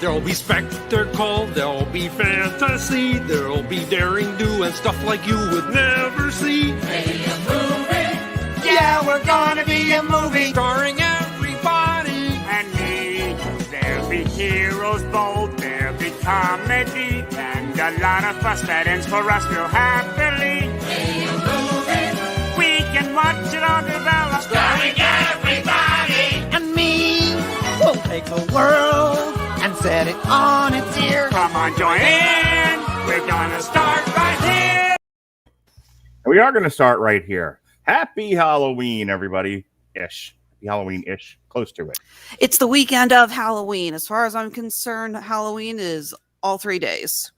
There'll be spectacle, there'll be fantasy, there'll be daring do and stuff like you would never see. Be a movie. Yeah, we're gonna be a movie. Starring everybody And me. There'll be heroes bold, there'll be comedy, and a lot of fuss that ends for us real happily. Be a movie. We can watch it all develop. Starring everybody. And me. We'll take the world and set it on its ear. Come on, join in. We're gonna start right here. We are going to start right here. Happy Halloween, everybody. Ish. Happy Halloween-ish. Close to it. It's the weekend of Halloween. As far as I'm concerned, Halloween is all 3 days.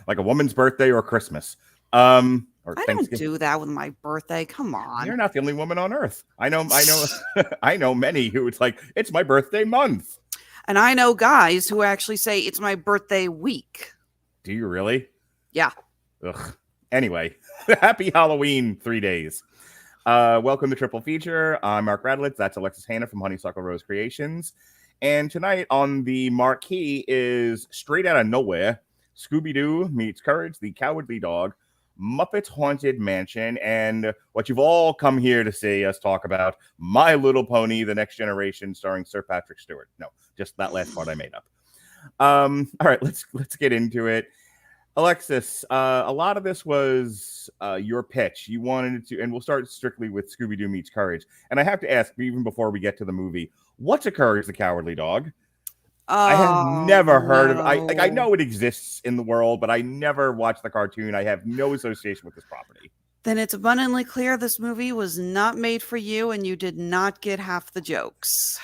Like a woman's birthday or Christmas. Or I don't do that with my birthday. Come on. You're not the only woman on earth. I know, I know many who it's like, it's my birthday month. And I know guys who actually say it's my birthday week. Do you really? Yeah. Ugh. Anyway, happy Halloween 3 days. Welcome to Triple Feature. I'm Mark Radulich. That's Alexis Hejna from Honeysuckle Rose Creations. And tonight on the marquee is Straight Outta Nowhere, Scooby-Doo meets Courage the Cowardly Dog, Muppets Haunted Mansion, and what you've all come here to see us talk about, My Little Pony, The Next Generation, starring Sir Patrick Stewart. No, just that last part I made up. All right, let's get into it. Alexis, a lot of this was your pitch. You wanted to, and we'll start strictly with Scooby-Doo meets Courage. And I have to ask, even before we get to the movie, what's a Courage the Cowardly Dog? I have never heard of it. I know it exists in the world, but I never watched the cartoon. I have no association with this property. Then it's abundantly clear this movie was not made for you and you did not get half the jokes.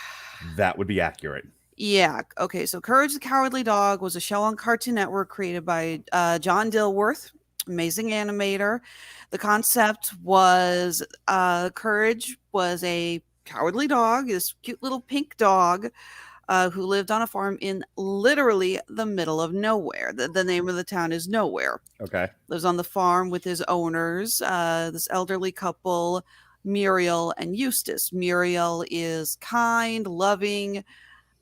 That would be accurate. Yeah. Okay. So Courage the Cowardly Dog was a show on Cartoon Network created by John Dilworth, amazing animator. The concept was Courage was a cowardly dog, this cute little pink dog who lived on a farm in literally the middle of nowhere. The name of the town is Nowhere. Okay. Lives on the farm with his owners, this elderly couple, Muriel and Eustace. Muriel is kind, loving,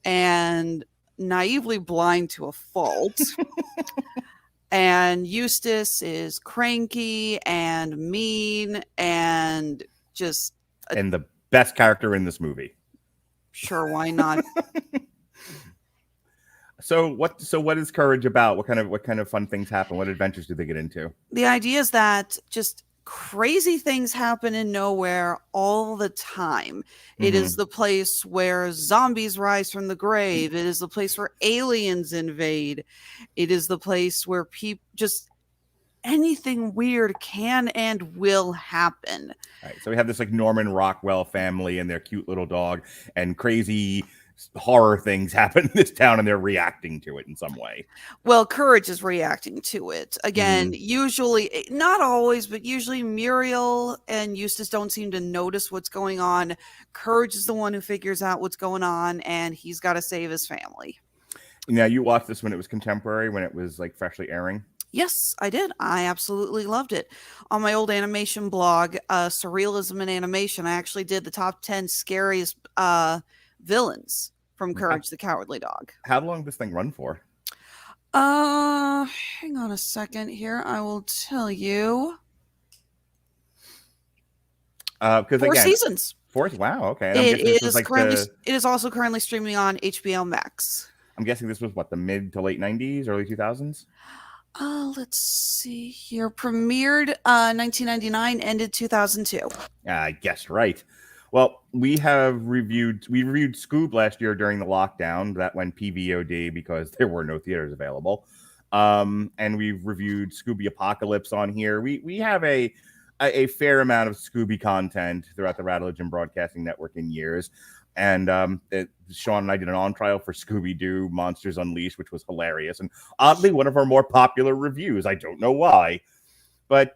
and naively blind to a fault. And Eustace is cranky and mean and just... And the best character in this movie. Sure, why not? So what is Courage about? What kind of fun things happen? What adventures do they get into? The idea is that just crazy things happen in Nowhere all the time. It is the place where zombies rise from the grave. It is the place where aliens invade. It is the place where people just anything weird can and will happen. All right, so we have this like Norman Rockwell family and their cute little dog, and crazy horror things happen in this town, and they're reacting to it in some way. Well, Courage is reacting to it. Again, usually, not always, but usually Muriel and Eustace don't seem to notice what's going on. Courage is the one who figures out what's going on, and he's got to save his family. Now, you watched this when it was contemporary, when it was like freshly airing? Yes, I did. I absolutely loved it. On my old animation blog, Surrealism in Animation, I actually did the top 10 scariest villains from Courage the Cowardly Dog. How long did this thing run for? Hang on a second here. I will tell you. 'Cause 4 again, seasons. 4? Wow, okay. And It is also currently streaming on HBO Max. I'm guessing this was what, the mid to late 90s, early 2000s? Let's see here. Premiered 1999, ended 2002. I guessed right. Well, we reviewed Scoob last year during the lockdown. That went PVOD because there were no theaters available. And we've reviewed Scooby Apocalypse on here. We have a fair amount of Scooby content throughout the Radulich and Broadcasting Network in years. And Sean and I did an on-trial for Scooby-Doo Monsters Unleashed, which was hilarious. And oddly, one of our more popular reviews. I don't know why. But,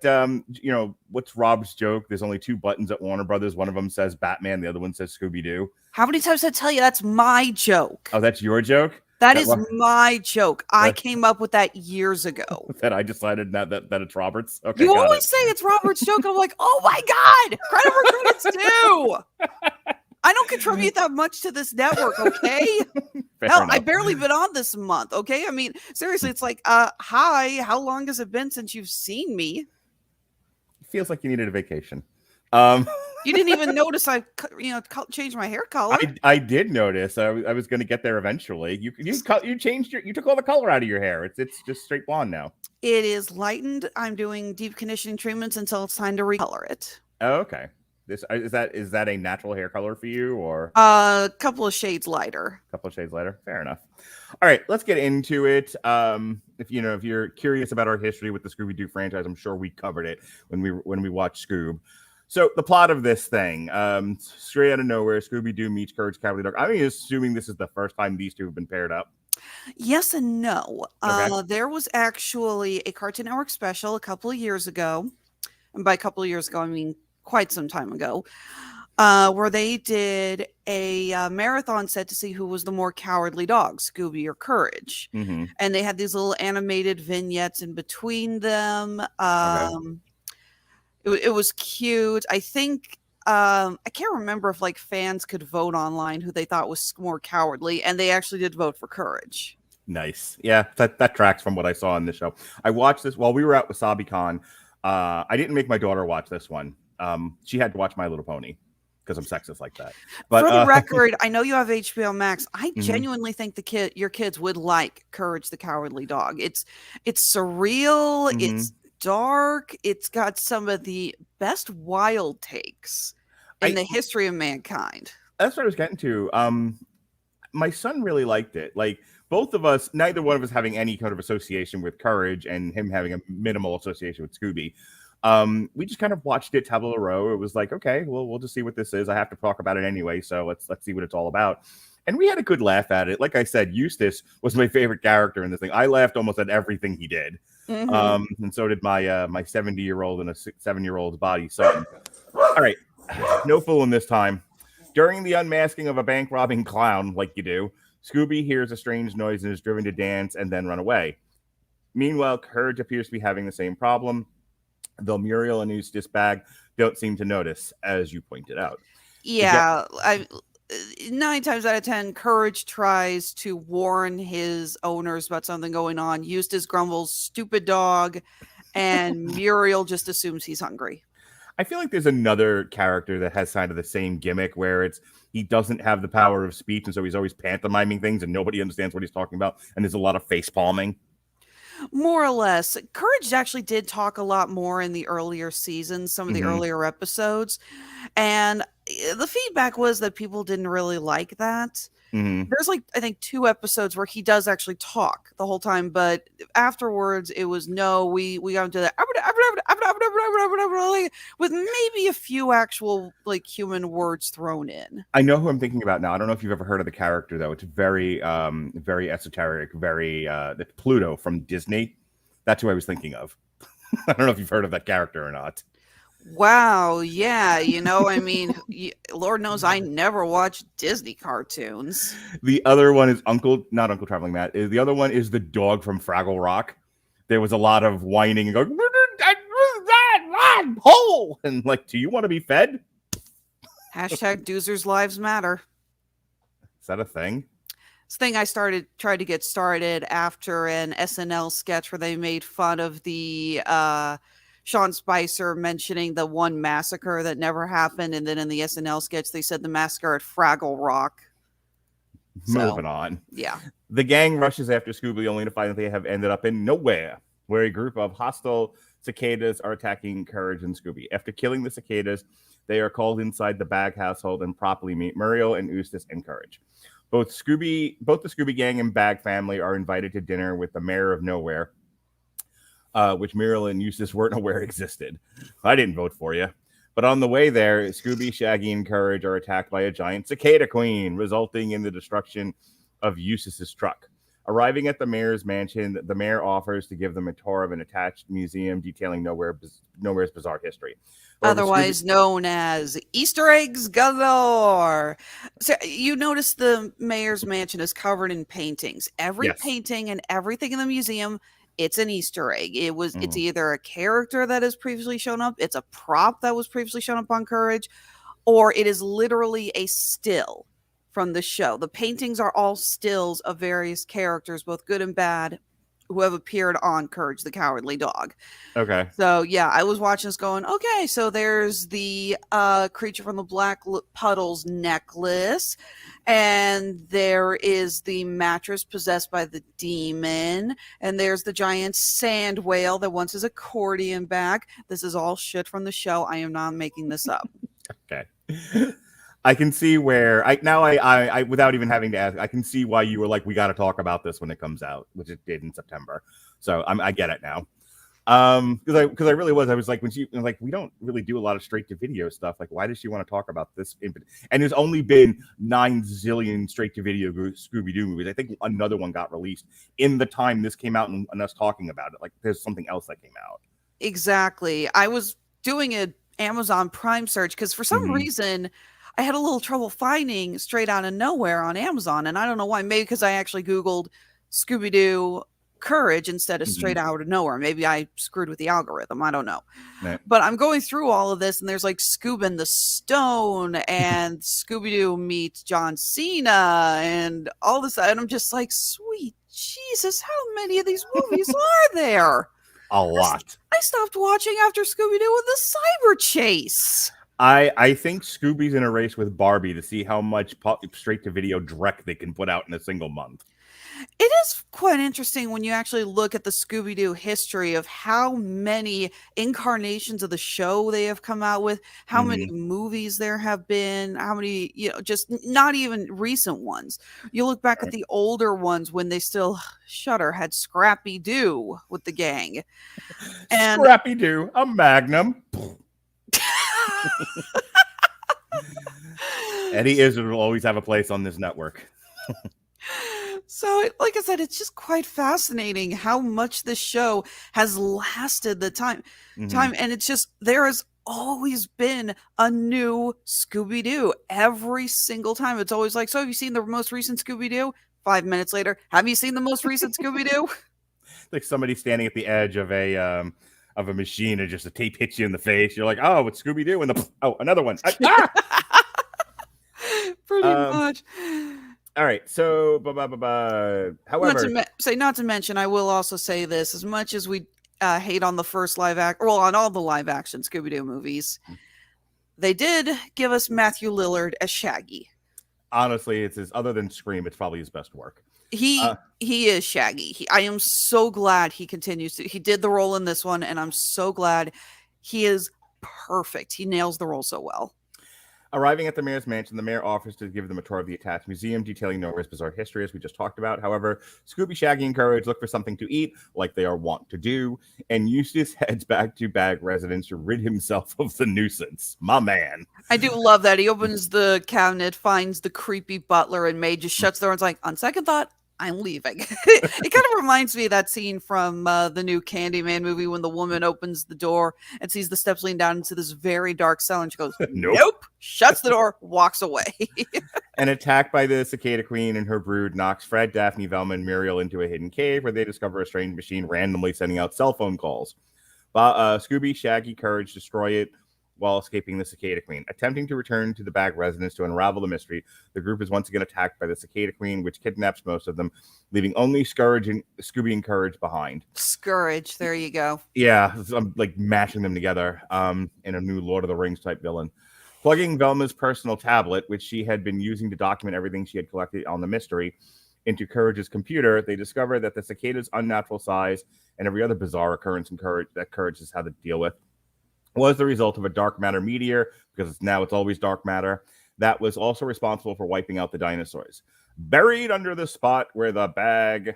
what's Rob's joke? There's only 2 buttons at Warner Brothers. One of them says Batman. The other one says Scooby-Doo. How many times did I tell you that's my joke? Oh, that's your joke? That is my joke. I came up with that years ago. That I decided that it's Robert's? Okay, you always say it's Robert's joke. I'm like, oh my God. Credit where credit's due. I don't contribute that much to this network, okay? Hell, enough. I've barely been on this month. Okay. I mean, seriously, it's like, hi, how long has it been since you've seen me? It feels like you needed a vacation. You didn't even notice I, changed my hair color. I did notice. I was going to get there eventually. You changed you took all the color out of your hair. It's just straight blonde now. It is lightened. I'm doing deep conditioning treatments until it's time to recolor it. Oh, okay. This is that a natural hair color for you, or a couple of shades lighter? A couple of shades lighter. Fair enough. All right, let's get into it. If you're curious about our history with the Scooby-Doo franchise, I'm sure we covered it when we watched Scoob. So the plot of this thing, Straight Outta Nowhere, Scooby-Doo meets Courage the Cowardly Dog. I'm assuming this is the first time these two have been paired up. Yes and no. Okay. There was actually a Cartoon Network special a couple of years ago. And by a couple of years ago, I mean quite some time ago, where they did a marathon set to see who was the more cowardly dog, Scooby or Courage. Mm-hmm. And they had these little animated vignettes in between them. It was cute. I think I can't remember if like fans could vote online who they thought was more cowardly, and they actually did vote for Courage. Nice. Yeah, that tracks from what I saw on the show. I watched this while we were at WasabiCon. I didn't make my daughter watch this one. She had to watch My Little Pony because I'm sexist like that. But for the record, I know you have HBO Max. I Mhm. genuinely think your kids would like Courage the Cowardly Dog. It's surreal. Mhm. It's dark. It's got some of the best wild takes in the history of mankind. That's what I was getting to. My son really liked it. Like both of us, neither one of us having any kind of association with Courage, and him having a minimal association with Scooby. We just kind of watched it tabula row. It was like, okay, well, we'll just see what this is. I have to talk about it anyway, so let's see what it's all about. And we had a good laugh at it. Like I said, Eustace was my favorite character in this thing. I laughed almost at everything he did. Mm-hmm. And so did my my 70-year-old and a 7-year-old's body son. All right, no fooling this time. During the unmasking of a bank robbing clown, like you do, Scooby hears a strange noise and is driven to dance and then run away. Meanwhile, Courage appears to be having the same problem, though Muriel and Eustace Bag don't seem to notice, as you pointed out. Yeah, 9 times out of 10, Courage tries to warn his owners about something going on. Eustace grumbles, "Stupid dog," and Muriel just assumes he's hungry. I feel like there's another character that has kind of the same gimmick where he doesn't have the power of speech, and so he's always pantomiming things and nobody understands what he's talking about, and there's a lot of face palming. More or less. Courage actually did talk a lot more in the earlier seasons, some of the earlier episodes. And the feedback was that people didn't really like that. There's like, I think 2 episodes where he does actually talk the whole time, but afterwards it was no, we got into that with maybe a few actual like human words thrown in. I know who I'm thinking about now. I don't know if you've ever heard of the character though. It's very very esoteric, very Pluto from Disney. That's who I was thinking of. I don't know if you've heard of that character or not. Wow, yeah, I mean, Lord knows I never watched Disney cartoons. The other one is not Uncle Traveling Matt. The other one is the dog from Fraggle Rock. There was a lot of whining and going, hole, and like, do you want to be fed? Hashtag Doozers Lives Matter. Is that a thing? This thing I tried to get started after an SNL sketch where they made fun of the Sean Spicer mentioning the one massacre that never happened, and then in the SNL sketch they said the massacre at Fraggle Rock. Moving on. Yeah. The gang rushes after Scooby only to find that they have ended up in nowhere, where a group of hostile cicadas are attacking Courage and Scooby. After killing the cicadas, they are called inside the Bag household and properly meet Muriel and Eustace and Courage. Both the Scooby gang and Bag family are invited to dinner with the mayor of Nowhere, which Muriel and Eustace weren't aware existed. I didn't vote for you. But on the way there, Scooby, Shaggy, and Courage are attacked by a giant cicada queen, resulting in the destruction of Eustace's truck. Arriving at the mayor's mansion, the mayor offers to give them a tour of an attached museum detailing Nowhere's bizarre history. Otherwise known as Easter eggs galore. So you notice the mayor's mansion is covered in paintings. Every painting and everything in the museum, it's an Easter egg. It's either a character that has previously shown up, it's a prop that was previously shown up on Courage, or it is literally a still from the show. The paintings are all stills of various characters, both good and bad, who have appeared on Courage the Cowardly Dog. Okay. So yeah, I was watching this going, okay, so there's the creature from the Black Puddles necklace, and there is the mattress possessed by the demon, and there's the giant sand whale that wants his accordion back. This is all shit from the show. I am not making this up. Okay. I can see where I without even having to ask, I can see why you were like, we got to talk about this when it comes out, which it did in September. So I get it now. Because I really was like, when she like, we don't really do a lot of straight to video stuff. Like, why does she want to talk about this? And there's only been 9 zillion straight to video Scooby-Doo movies. I think another one got released in the time this came out and us talking about it. Like, there's something else that came out. Exactly. I was doing an Amazon Prime search because for some reason I had a little trouble finding Straight Outta Nowhere on Amazon, and I don't know why. Maybe because I actually Googled Scooby-Doo Courage instead of Straight Outta Nowhere. Maybe I screwed with the algorithm. I don't know. Right. But I'm going through all of this, and there's like Scoob and the Stone and Scooby-Doo meets John Cena and all this. And I'm just like, sweet Jesus, how many of these movies are there? A lot. I stopped watching after Scooby-Doo with the cyber chase. I think Scooby's in a race with Barbie to see how much straight to video dreck they can put out in a single month. It is quite interesting when you actually look at the Scooby-Doo history of how many incarnations of the show they have come out with, how many movies there have been, how many, just not even recent ones. You look back at the older ones when they still, Shudder had Scrappy-Doo with the gang. And Scrappy-Doo, a magnum. Eddie Izzard will always have a place on this network. So, like I said, it's just quite fascinating how much this show has lasted the time. And it's just, there has always been a new Scooby-Doo every single time. It's always like, so have you seen the most recent Scooby-Doo? 5 minutes later, have you seen the most recent Scooby-Doo? Like somebody standing at the edge of a machine and just a tape hits you in the face. You're like, oh, it's Scooby-Doo, and another one. Pretty much. All right, so however, not to mention, I will also say this: as much as we hate on the first on all the live action Scooby-Doo movies, they did give us Matthew Lillard as Shaggy. Honestly, other than Scream, it's probably his best work. He is Shaggy. I am so glad he continues to. He did the role in this one, and I'm so glad he is perfect. He nails the role so well. Arriving at the mayor's mansion, the mayor offers to give them a tour of the attached museum, detailing Nowhere's bizarre history, as we just talked about. However, Scooby, Shaggy, and Courage look for something to eat, like they are wont to do, and Eustace heads back to Bag residence to rid himself of the nuisance. My man. I do love that. He opens the cabinet, finds the creepy butler and maid, just shuts the door and is like, on second thought, I'm leaving. It kind of reminds me of that scene from the new Candyman movie when the woman opens the door and sees the steps leading down into this very dark cell, and she goes, nope, shuts the door, walks away. An attack by the Cicada Queen and her brood knocks Fred, Daphne, Velma, and Muriel into a hidden cave where they discover a strange machine randomly sending out cell phone calls. Scooby, Shaggy, Courage destroy it while escaping the Cicada Queen. Attempting to return to the Bag residence to unravel the mystery, the group is once again attacked by the Cicada Queen, which kidnaps most of them, leaving only Scooby and Courage behind. Scourge, there you go. Yeah, I'm like mashing them together in a new Lord of the Rings type villain. Plugging Velma's personal tablet, which she had been using to document everything she had collected on the mystery, into Courage's computer, they discover that the cicada's unnatural size and every other bizarre occurrence in Courage has had to deal with was the result of a dark matter meteor, because it's always dark matter, that was also responsible for wiping out the dinosaurs. Buried under the spot where the Bag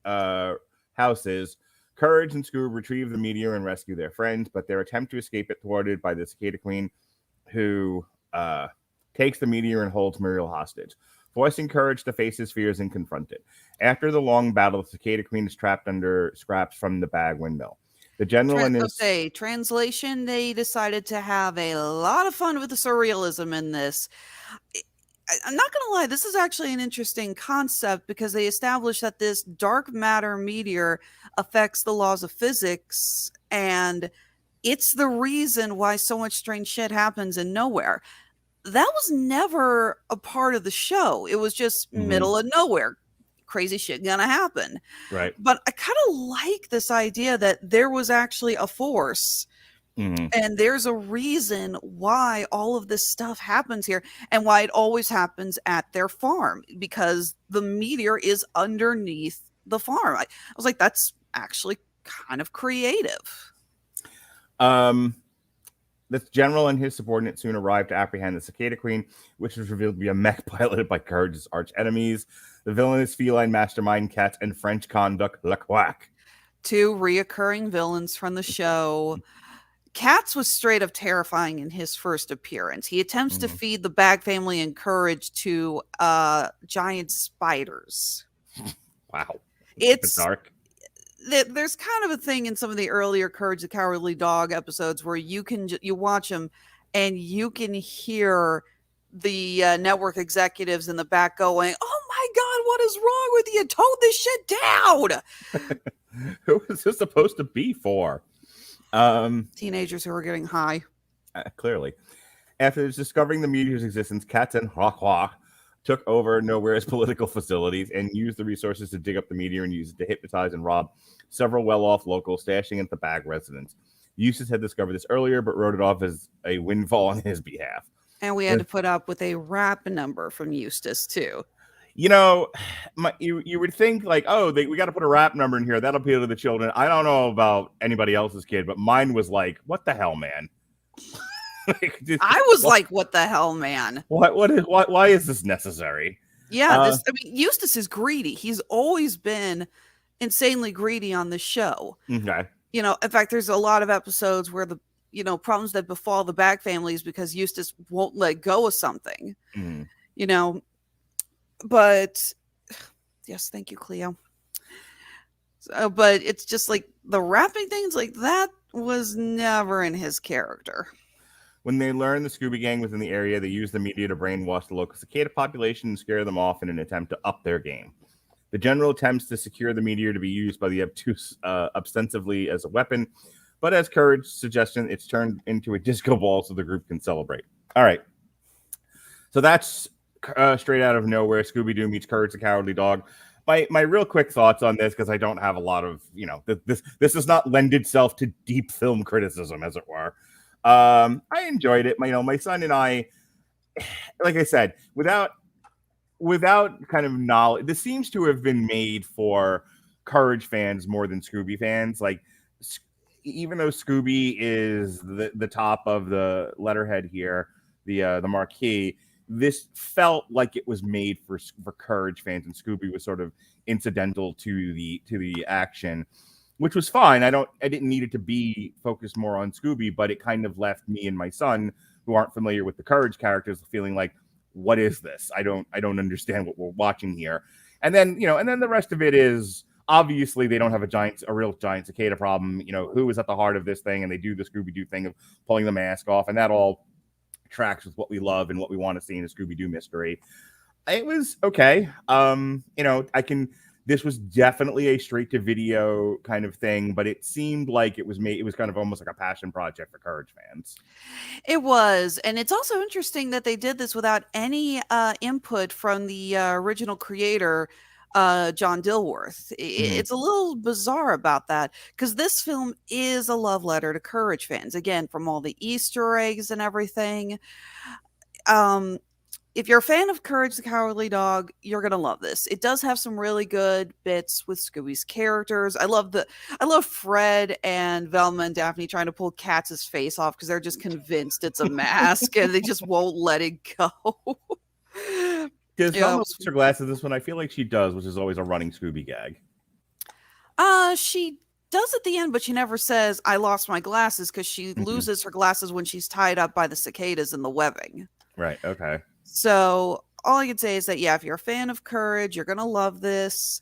house is, Courage and Scoob retrieve the meteor and rescue their friends, but their attempt to escape it thwarted by the Cicada Queen, who takes the meteor and holds Muriel hostage, forcing Courage to face his fears and confront it. After the long battle, the Cicada Queen is trapped under scraps from the Bag windmill. The general and his translation, they decided to have a lot of fun with the surrealism in this. I'm not going to lie, this is actually an interesting concept because they established that this dark matter meteor affects the laws of physics, and it's the reason why so much strange shit happens in Nowhere. that was never a part of the show. It was just middle of nowhere. Crazy shit gonna happen. Right. But I kind of like this idea that there was actually a force. And there's a reason why all of this stuff happens here and why it always happens at their farm, because the meteor is underneath the farm. I was like, that's actually kind of creative. The general and his subordinate soon arrived to apprehend the Cicada Queen, which was revealed to be a mech piloted by Courage's arch enemies, the villainous feline mastermind Cat and French conduct Le Quack. 2 reoccurring villains from the show. Katz was straight up terrifying in his first appearance. He attempts to feed the Bag family and Courage to giant spiders. Wow. It's dark. There's kind of a thing in some of the earlier Courage the Cowardly Dog episodes where you watch them and you can hear the network executives in the back going, "Oh my God, what is wrong with you? Tone this shit down." Who is this supposed to be for? Teenagers who are getting high. Clearly. After discovering the meteor's existence, Katz and Hua took over Nowhere's political facilities and used the resources to dig up the meteor and use it to hypnotize and rob several well-off locals stashing at the Bag residence. Eustace had discovered this earlier, but wrote it off as a windfall on his behalf. And we had to put up with a rap number from Eustace, too. You know, you would think like, oh, we got to put a rap number in here. That'll appeal to the children. I don't know about anybody else's kid, but mine was like, what the hell, man? I was like, what the hell, man? Why is this necessary? Yeah, Eustace is greedy. He's always been insanely greedy on the show. Okay. You know, in fact, there's a lot of episodes where the problems that befall the Bag family is because Eustace won't let go of something. You know. But yes, thank you, Cleo. But it's just like the rapping things like that was never in his character. When they learned the Scooby Gang was in the area, they used the media to brainwash the local cicada population and scare them off in an attempt to up their game. The general attempts to secure the meteor to be used by the obtuse ostensively as a weapon, but as Courage's suggestion, it's turned into a disco ball so the group can celebrate. All right. So that's Straight Out of Nowhere, Scooby-Doo meets Courage the Cowardly Dog. My real quick thoughts on this, because I don't have a lot of, this does not lend itself to deep film criticism, as it were. I enjoyed it. My son and I, like I said, without kind of knowledge, this seems to have been made for Courage fans more than Scooby fans. Like, even though Scooby is the top of the letterhead here, the marquee, this felt like it was made for Courage fans, and Scooby was sort of incidental to the action, which was fine. I didn't need it to be focused more on Scooby, but it kind of left me and my son, who aren't familiar with the Courage characters, feeling like, what is this? I don't understand what we're watching here. And then the rest of it is obviously they don't have a real giant cicada problem. Who is at the heart of this thing, and they do the Scooby-Doo thing of pulling the mask off, and that all tracks with what we love and what we want to see in a Scooby-Doo mystery. It was okay. This was definitely a straight to video kind of thing, but it seemed like it was kind of almost like a passion project for Courage fans. It was. And it's also interesting that they did this without any input from the original creator, John Dilworth. It's a little bizarre about that, because this film is a love letter to Courage fans, again, from all the Easter eggs and everything. If you're a fan of Courage the Cowardly Dog, you're gonna love this. It does have some really good bits with Scooby's characters. I love Fred and Velma and Daphne trying to pull Katz's face off because they're just convinced it's a mask and they just won't let it go. Does Velma lose her glasses this one? I feel like she does, which is always a running Scooby gag. She does at the end, but she never says, "I lost my glasses," because she loses her glasses when she's tied up by the cicadas in the webbing. Right, okay. So all I can say is that, yeah, if you're a fan of Courage, you're going to love this.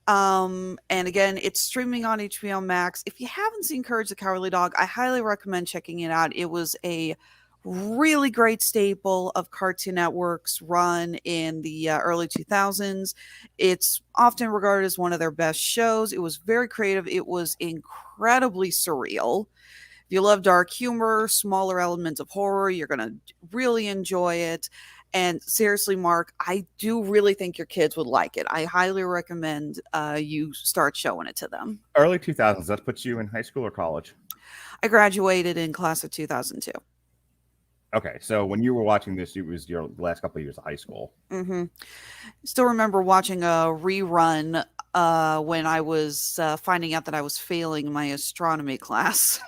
And again, it's streaming on HBO Max. If you haven't seen Courage the Cowardly Dog, I highly recommend checking it out. It was a really great staple of Cartoon Network's run in the early 2000s. It's often regarded as one of their best shows. It was very creative. It was incredibly surreal. If you love dark humor, smaller elements of horror, you're going to really enjoy it. And seriously, Mark, I do really think your kids would like it. I highly recommend you start showing it to them. Early 2000s. That puts you in high school or college? I graduated in class of 2002. Okay, so when you were watching this, it was your last couple of years of high school. Mm-hmm. Still remember watching a rerun when I was finding out that I was failing my astronomy class.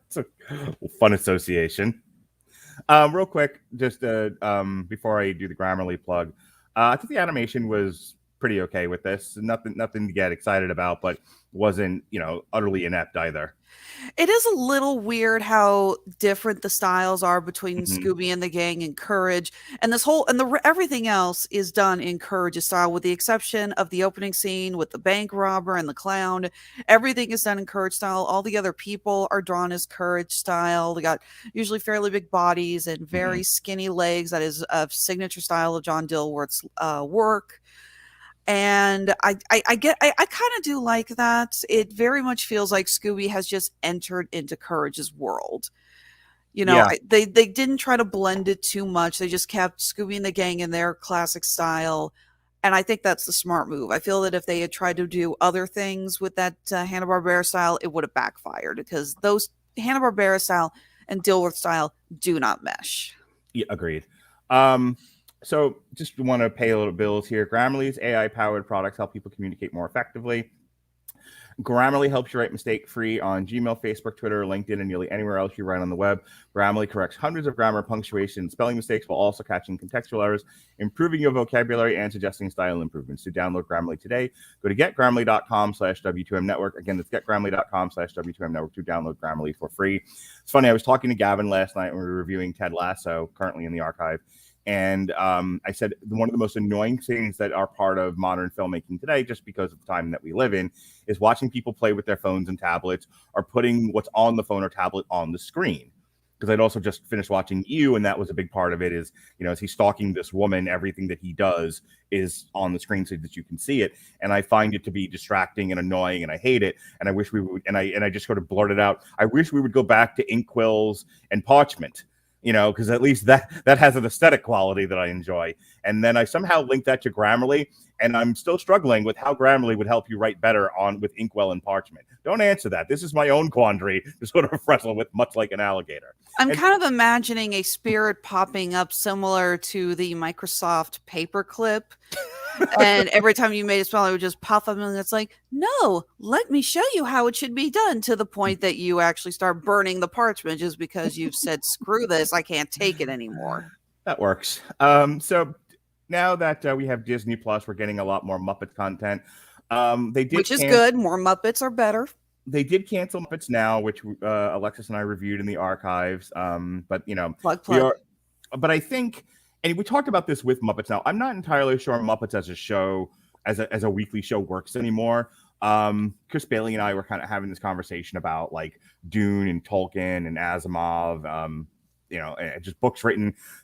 It's a fun association. Real quick, just before I do the Grammarly plug, I think the animation was pretty okay with this. Nothing to get excited about, but wasn't utterly inept either. It is a little weird how different the styles are between Mhm. Scooby and the Gang and Courage, and everything else is done in Courage's style, with the exception of the opening scene with the bank robber and the clown. Everything is done in Courage style. All the other people are drawn as Courage style. They got usually fairly big bodies and very skinny legs. That is a signature style of John Dilworth's work. And I kind of do like that. It very much feels like Scooby has just entered into Courage's world. Yeah. They didn't try to blend it too much. They just kept Scooby and the Gang in their classic style. And I think that's the smart move. I feel that if they had tried to do other things with that Hanna-Barbera style, it would have backfired, because those Hanna-Barbera style and Dilworth style do not mesh. Yeah, agreed. So just want to pay a little bills here. Grammarly's AI-powered products help people communicate more effectively. Grammarly helps you write mistake-free on Gmail, Facebook, Twitter, LinkedIn, and nearly anywhere else you write on the web. Grammarly corrects hundreds of grammar, punctuation, and spelling mistakes while also catching contextual errors, improving your vocabulary, and suggesting style improvements. To download Grammarly today, go to getgrammarly.com/W2M Network. Again, that's getgrammarly.com/W2M Network to download Grammarly for free. It's funny, I was talking to Gavin last night when we were reviewing Ted Lasso, currently in the archive. And I said one of the most annoying things that are part of modern filmmaking today, just because of the time that we live in, is watching people play with their phones and tablets, or putting what's on the phone or tablet on the screen. Because I'd also just finished watching You, and that was a big part of it. Is as he's stalking this woman, everything that he does is on the screen so that you can see it. And I find it to be distracting and annoying, and I hate it. And I wish we would. And I just sort of blurted out, I wish we would go back to inkwells and parchment. Because at least that has an aesthetic quality that I enjoy. And then I somehow linked that to Grammarly, and I'm still struggling with how Grammarly would help you write better with inkwell and parchment. Don't answer that. This is my own quandary to sort of wrestle with, much like an alligator. I'm kind of imagining a spirit popping up similar to the Microsoft paperclip. And every time you made a spell, it would just pop up, and it's like, no, let me show you how it should be done, to the point that you actually start burning the parchment just because you've said, screw this, I can't take it anymore. That works. So now that we have Disney Plus, we're getting a lot more Muppet content. Which is good. More Muppets are better. They did cancel Muppets Now, which Alexis and I reviewed in the archives. But plug. But I think, and we talked about this with Muppets Now, I'm not entirely sure Muppets as a show, as a weekly show, works anymore. Chris Bailey and I were kind of having this conversation about like Dune and Tolkien and Asimov, just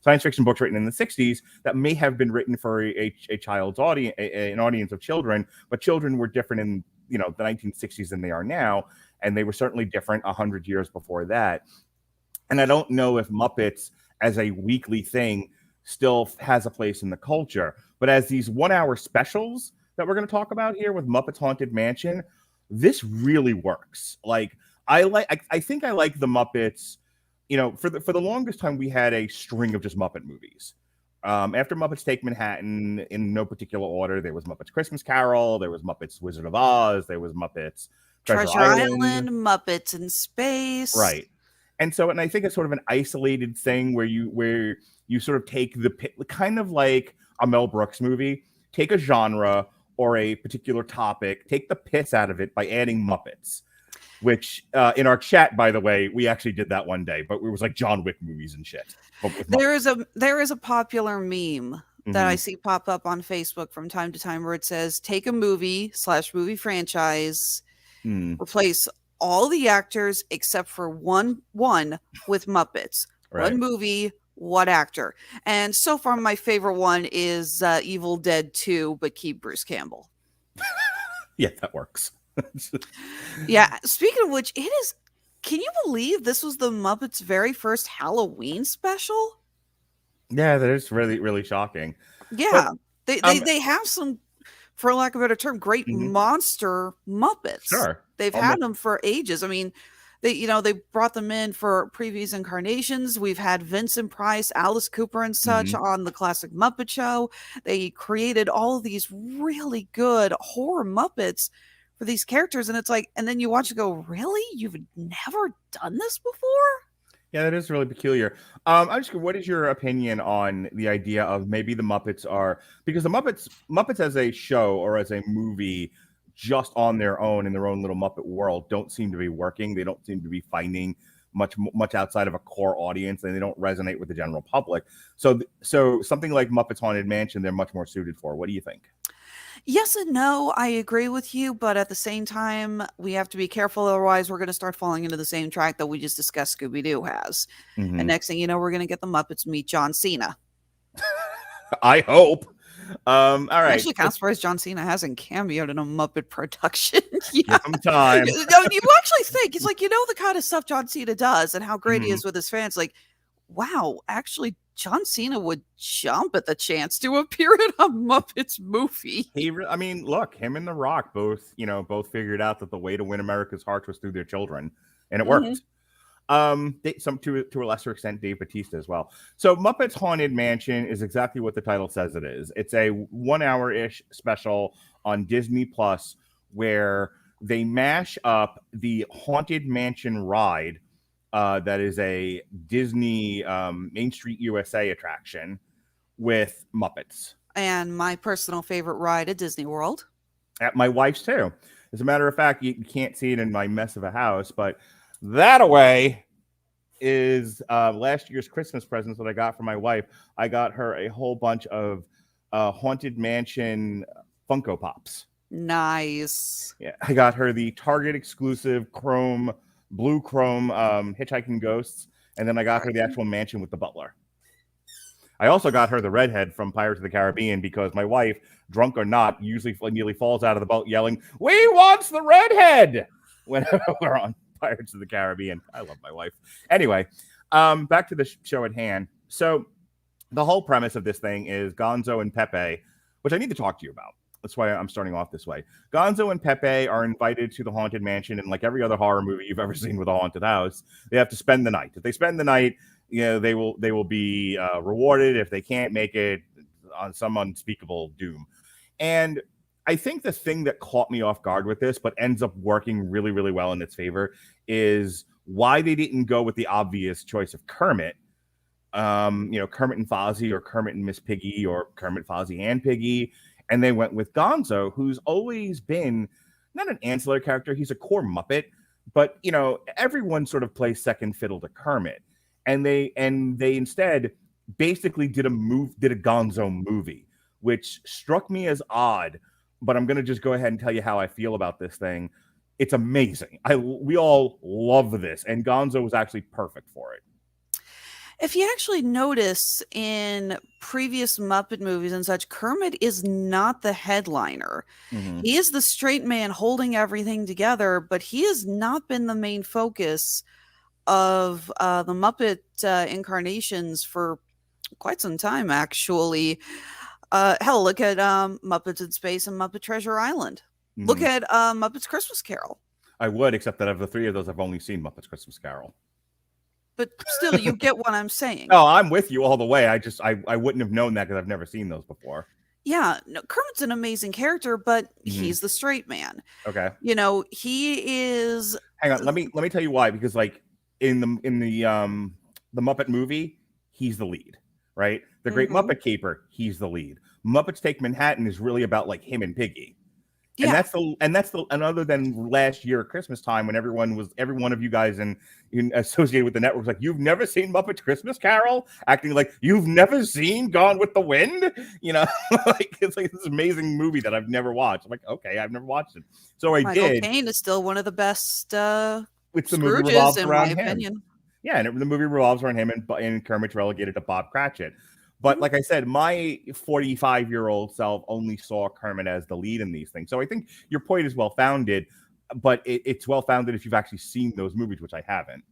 science fiction books written in the 60s that may have been written for a child's audience, an audience of children, but children were different in the 1960s than they are now, and they were certainly different 100 years before that. And I don't know if Muppets as a weekly thing still has a place in the culture, but as these 1 hour specials that we're going to talk about here with Muppets Haunted Mansion, this really works. Like I think I like the Muppets. For the longest time we had a string of just Muppet movies. After Muppets Take Manhattan, in no particular order, there was Muppets Christmas Carol, there was Muppets Wizard of Oz, there was Muppets Treasure Island, Muppets in Space, right? And I think it's sort of an isolated thing where you sort of take kind of like a Mel Brooks movie, take a genre or a particular topic, take the piss out of it by adding Muppets. Which in our chat, by the way, we actually did that one day, but it was like John Wick movies and shit. There is a popular meme that I see pop up on Facebook from time to time where it says, take a movie/movie franchise, replace all the actors except for one with Muppets. Right. One movie, what actor? And so far, my favorite one is Evil Dead 2, but keep Bruce Campbell. Yeah, that works. Yeah. Speaking of which, it is Can you believe this was the Muppets' very first Halloween special? Yeah, that is really, really shocking. Yeah, But, they have some, for lack of a better term, great monster Muppets. Sure. They've had them for ages. I mean, they brought them in for previous incarnations. We've had Vincent Price, Alice Cooper, and such on the classic Muppet Show. They created all of these really good horror Muppets for these characters, and it's like, and then you watch it go, really? You've never done this before? Yeah, that is really peculiar. I'm just curious, what is your opinion on the idea of maybe the Muppets are, because the Muppets as a show or as a movie just on their own in their own little Muppet world don't seem to be working. They don't seem to be finding much outside of a core audience, and they don't resonate with the general public. So something like Muppets Haunted Mansion, they're much more suited for. What do you think? Yes and no, I agree with you, but at the same time, we have to be careful. Otherwise, we're going to start falling into the same track that we just discussed Scooby-Doo has. And next thing you know, we're going to get the Muppets meet John Cena. I hope. All right. I'm actually kind of surprised John Cena hasn't cameoed in a Muppet production. Give him time. No, you actually think, it's like, the kind of stuff John Cena does and how great he is with his fans. Like, wow, actually, John Cena would jump at the chance to appear in a Muppets movie. I mean, look, him and The Rock both figured out that the way to win America's hearts was through their children, and it worked. To a lesser extent, Dave Bautista as well. So Muppets Haunted Mansion is exactly what the title says it is. It's a 1 hour-ish special on Disney Plus where they mash up the Haunted Mansion ride. That is a Disney Main Street USA attraction with Muppets. And my personal favorite ride at Disney World. At my wife's too. As a matter of fact, you can't see it in my mess of a house, but that away is last year's Christmas presents that I got for my wife. I got her a whole bunch of Haunted Mansion Funko Pops. Nice. Yeah, I got her the Target exclusive blue chrome Hitchhiking Ghosts, and then I got her the actual mansion with the butler. I also got her the redhead from Pirates of the Caribbean because my wife, drunk or not, usually nearly falls out of the boat yelling, "We wants the redhead!" whenever we're on Pirates of the Caribbean. I love my wife. Anyway, back to the show at hand. So the whole premise of this thing is Gonzo and Pepe, which I need to talk to you about. That's why I'm starting off this way. Gonzo and Pepe are invited to the Haunted Mansion, and like every other horror movie you've ever seen with a haunted house, they have to spend the night. If they spend the night, they will be rewarded. If they can't make it, on some unspeakable doom. And I think the thing that caught me off guard with this, but ends up working really, really well in its favor, is why they didn't go with the obvious choice of Kermit. Kermit and Fozzie, or Kermit and Miss Piggy, or Kermit, Fozzie, and Piggy. And they went with Gonzo, who's always been not an ancillary character. He's a core Muppet, but everyone sort of plays second fiddle to Kermit. And they instead basically did a Gonzo movie, which struck me as odd. But I'm going to just go ahead and tell you how I feel about this thing. It's amazing. We all love this, and Gonzo was actually perfect for it. If you actually notice in previous Muppet movies and such, Kermit is not the headliner. He is the straight man holding everything together, but he has not been the main focus of the Muppet incarnations for quite some time, actually. Hell, look at Muppets in Space and Muppet Treasure Island. Look at Muppets Christmas Carol. I would, except that of the three of those, I've only seen Muppets Christmas Carol. But still, you get what I'm saying. Oh, I'm with you all the way. I wouldn't have known that because I've never seen those before. Yeah, no, Kermit's an amazing character, but he's the straight man. Okay. He is. Hang on, let me tell you why. Because like in the Muppet movie, he's the lead, right? The Great Muppet Caper, he's the lead. Muppets Take Manhattan is really about like him and Piggy. Yeah. And other than last year at Christmas time when every one of you guys in associated with the network was like, you've never seen Muppets Christmas Carol, acting like you've never seen Gone with the Wind, like it's like this amazing movie that I've never watched. I'm like, okay, I've never watched it, so Michael Caine is still one of the best. Which the movie revolves around him. Opinion. Yeah, and the movie revolves around him, and Kermit's relegated to Bob Cratchit. But like I said, my 45-year-old self only saw Kermit as the lead in these things. So I think your point is well-founded. but it's well founded if you've actually seen those movies, which I haven't.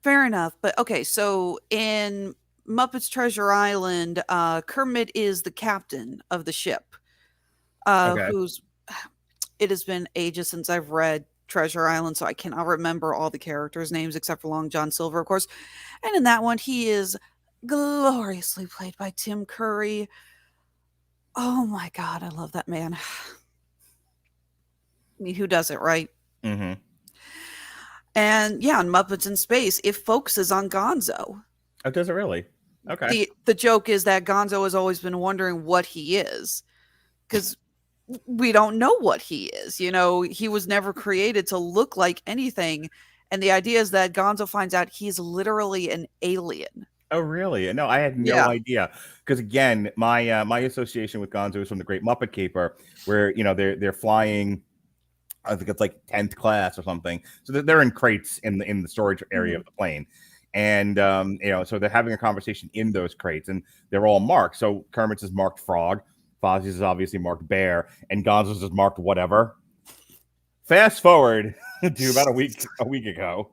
Fair enough. But okay, so in Muppets Treasure Island, Kermit is the captain of the ship. Okay. It has been ages since I've read Treasure Island, so I cannot remember all the characters' names except for Long John Silver, of course. And in that one, he is gloriously played by Tim Curry. Oh my God, I love that man. I mean, who doesn't, right? Mm-hmm. And yeah, on Muppets in Space, it focuses on Gonzo. Oh, does it really? Okay. The joke is that Gonzo has always been wondering what he is, because we don't know what he is. You know, he was never created to look like anything. And the idea is that Gonzo finds out he's literally an alien. Oh, really? No, I had no idea. Because again, my my association with Gonzo is from The Great Muppet Caper, where they're flying. I think it's like 10th class or something. So they're in crates in the storage area of the plane. And, so they're having a conversation in those crates and they're all marked. So Kermit's is marked frog. Fozzie's is obviously marked bear. And Gonzo's is marked whatever. Fast forward to about a week ago.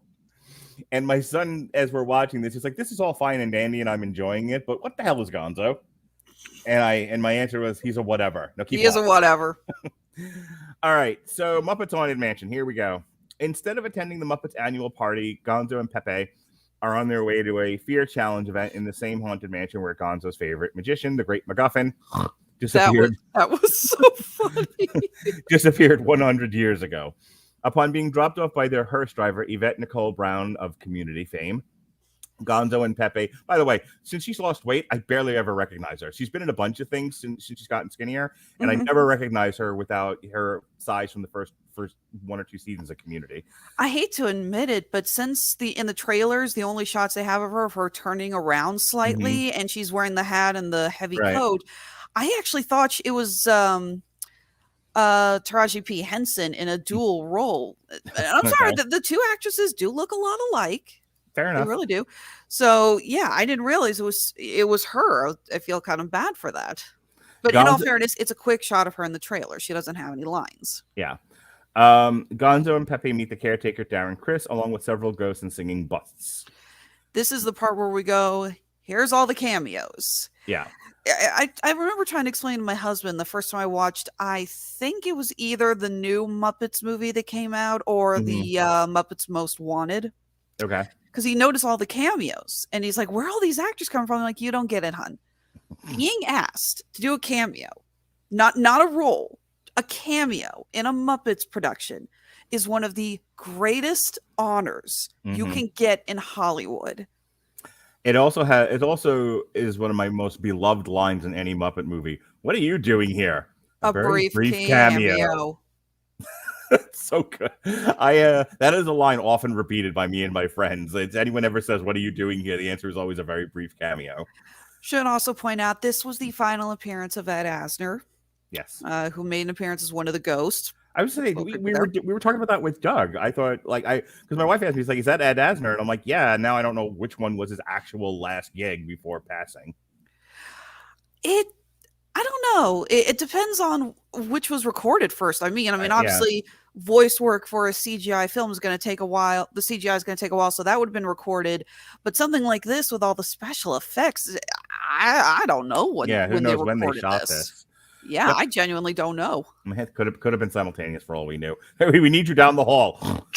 And my son, as we're watching this, he's like, this is all fine and dandy and I'm enjoying it. But what the hell is Gonzo? And my answer was, he's a whatever. No, he is a whatever. All right, so Muppets Haunted Mansion. Here we go. Instead of attending the Muppets annual party, Gonzo and Pepe are on their way to a fear challenge event in the same haunted mansion where Gonzo's favorite magician, the Great MacGuffin, disappeared. That was so funny. Disappeared 100 years ago. Upon being dropped off by their hearse driver, Yvette Nicole Brown of Community fame, Gonzo and Pepe. By the way, since she's lost weight, I barely ever recognize her. She's been in a bunch of things since she's gotten skinnier, and I never recognize her without her size from the first 1 or 2 seasons of Community. I hate to admit it, but since in the trailers, the only shots they have of her turning around slightly, and she's wearing the hat and the heavy coat, I actually thought it was Taraji P. Henson in a dual role. And I'm sorry, the two actresses do look a lot alike. Fair enough. They really do. So yeah, I didn't realize it was her. I feel kind of bad for that. But in all fairness, it's a quick shot of her in the trailer. She doesn't have any lines. Yeah. Gonzo and Pepe meet the caretaker Darren Criss, along with several ghosts and singing busts. This is the part where we go, here's all the cameos. Yeah. I remember trying to explain to my husband the first time I watched, I think it was either the new Muppets movie that came out or the Muppets Most Wanted. Okay. Because he noticed all the cameos and he's like, where are all these actors coming from? I'm like, you don't get it, hun. Being asked to do a cameo, not a role, a cameo in a Muppets production is one of the greatest honors you can get in Hollywood. It also is one of my most beloved lines in any Muppet movie. What are you doing here? A brief cameo. It's so good. That is a line often repeated by me and my friends. If anyone ever says, "What are you doing here?" The answer is always a very brief cameo. Should also point out this was the final appearance of Ed Asner. Yes, who made an appearance as one of the ghosts. I was saying we were talking about that with Doug. I thought because my wife asked me, he's like, "Is that Ed Asner?" And I'm like, "Yeah." Now I don't know which one was his actual last gig before passing. I don't know. It depends on which was recorded first. I mean, obviously, voice work for a CGI film is going to take a while. The CGI is going to take a while, so that would have been recorded. But something like this with all the special effects, I don't know when. Yeah, who knows when they shot this? Yeah, I genuinely don't know. It could have been simultaneous for all we knew. We need you down the hall.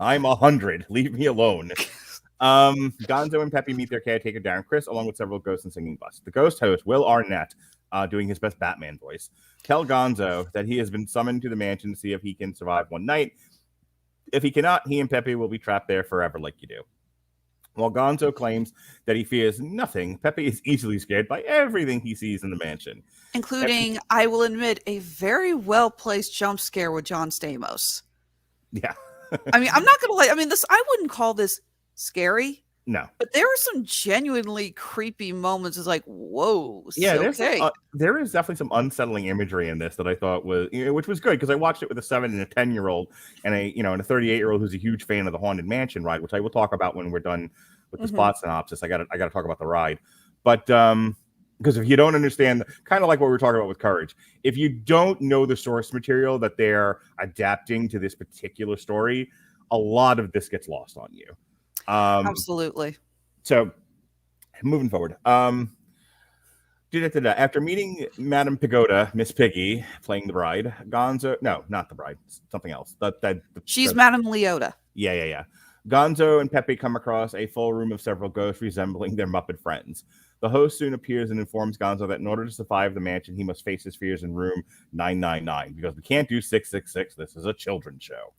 I'm 100. Leave me alone. Gonzo and Pepe meet their caretaker Darren Criss, along with several ghosts and singing busts. The ghost host, Will Arnett, doing his best Batman voice, tell Gonzo that he has been summoned to the mansion to see if he can survive one night. If he cannot, he and Pepe will be trapped there forever like you do. While Gonzo claims that he fears nothing, Pepe is easily scared by everything he sees in the mansion. Including, I will admit, a very well-placed jump scare with John Stamos. Yeah. I'm not going to lie. I wouldn't call this scary. No. But there were some genuinely creepy moments. It's like, whoa. Yeah, okay. There is definitely some unsettling imagery in this that I thought was, which was good because I watched it with a 7 and a 10-year-old and a 38-year-old who's a huge fan of the Haunted Mansion ride, which I will talk about when we're done with the plot synopsis. I got to talk about the ride. But Because if you don't understand, kind of like what we were talking about with Courage, if you don't know the source material that they're adapting to this particular story, a lot of this gets lost on you. Absolutely. So, moving forward. After meeting Madame Pagoda, Miss Piggy, playing the bride, Gonzo... No, not the bride. Something else. She's Madame Leota. Yeah. Gonzo and Pepe come across a full room of several ghosts resembling their Muppet friends. The host soon appears and informs Gonzo that in order to survive the mansion, he must face his fears in room 999 because we can't do 666. This is a children's show.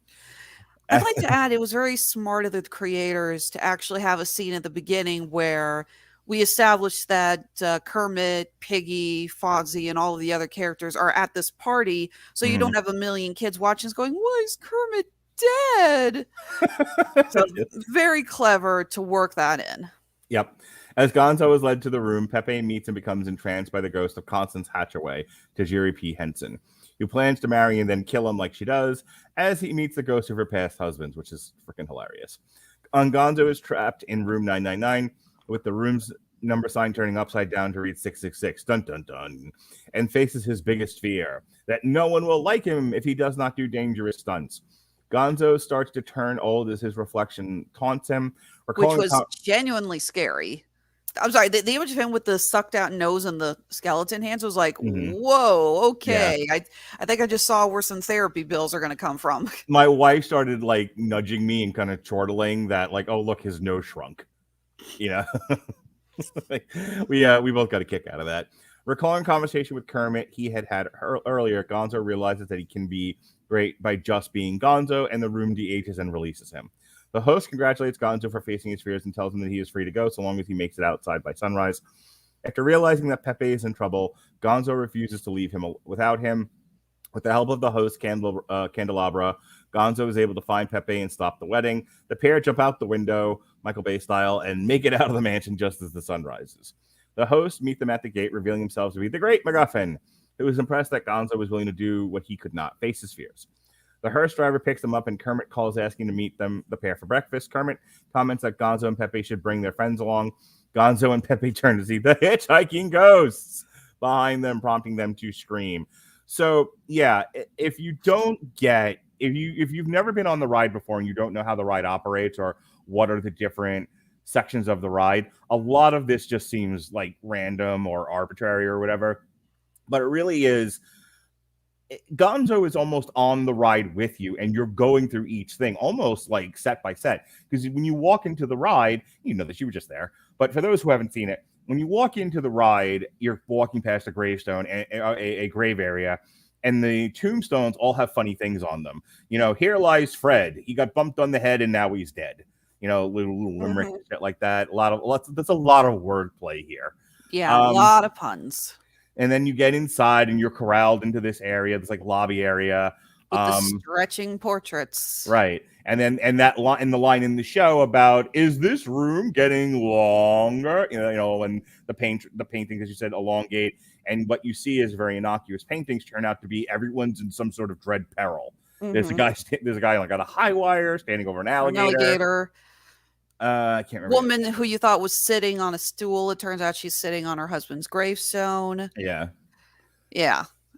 I'd like to add, it was very smart of the creators to actually have a scene at the beginning where we established that Kermit, Piggy, Fozzie, and all of the other characters are at this party, so you don't have a million kids watching going, why is Kermit dead? So very clever to work that in. Yep. As Gonzo is led to the room, Pepe meets and becomes entranced by the ghost of Constance Hatchaway, Tajiri P. Henson, who plans to marry and then kill him like she does, as he meets the ghost of her past husbands, which is freaking hilarious. Gonzo is trapped in room 999, with the room's number sign turning upside down to read 666, dun dun dun, and faces his biggest fear, that no one will like him if he does not do dangerous stunts. Gonzo starts to turn old as his reflection taunts him, which was genuinely scary. I'm sorry, the image of him with the sucked out nose and the skeleton hands was like, whoa, okay. Yeah. I think I just saw where some therapy bills are going to come from. My wife started like nudging me and kind of chortling that, like, oh, look, his nose shrunk. You know, we both got a kick out of that. Recalling conversation with Kermit he had earlier, Gonzo realizes that he can be great by just being Gonzo, and the room de-ages and releases him. The host congratulates Gonzo for facing his fears and tells him that he is free to go so long as he makes it outside by sunrise. After realizing that Pepe is in trouble, Gonzo refuses to leave him without him. With the help of the host, Candelabra, Gonzo is able to find Pepe and stop the wedding. The pair jump out the window, Michael Bay style, and make it out of the mansion just as the sun rises. The hosts meet them at the gate, revealing himself to be the Great MacGuffin, who was impressed that Gonzo was willing to do what he could not, face his fears. The hearse driver picks them up, and Kermit calls asking to meet the pair for breakfast. Kermit comments that Gonzo and Pepe should bring their friends along. Gonzo and Pepe turn to see the hitchhiking ghosts behind them, prompting them to scream. So, yeah, if you've never been on the ride before and you don't know how the ride operates or what are the different sections of the ride, a lot of this just seems like random or arbitrary or whatever. But it really is. Gonzo is almost on the ride with you, and you're going through each thing almost like set by set. Because when you walk into the ride, you know that you were just there. But for those who haven't seen it, when you walk into the ride, you're walking past a gravestone, a grave area, and the tombstones all have funny things on them. You know, here lies Fred. He got bumped on the head, and now he's dead. You know, little limerick shit like that. That's a lot of wordplay here. Yeah, a lot of puns. And then you get inside and you're corralled into this area, this like lobby area. With the stretching portraits. Right. And then the line in the show about, is this room getting longer? You know, and the paintings, as you said, elongate. And what you see is very innocuous paintings turn out to be everyone's in some sort of dread peril. There's a guy like on a high wire standing over an alligator. I can't remember. Woman who you thought was sitting on a stool. It turns out she's sitting on her husband's gravestone. Yeah.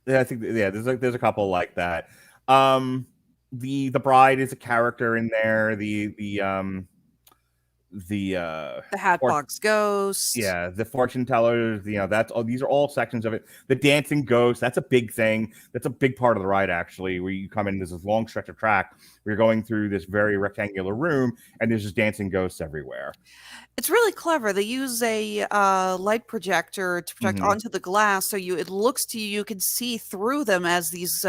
I think there's a couple like that. The bride is a character in there. The Hatbox Ghost. Yeah, the fortune tellers. You know, these are all sections of it. The dancing ghost. That's a big thing. That's a big part of the ride, actually, where you come in. There's this long stretch of track where you're going through this very rectangular room, and there's just dancing ghosts everywhere. It's really clever. They use a light projector to project onto the glass, so it looks to you. You can see through them as these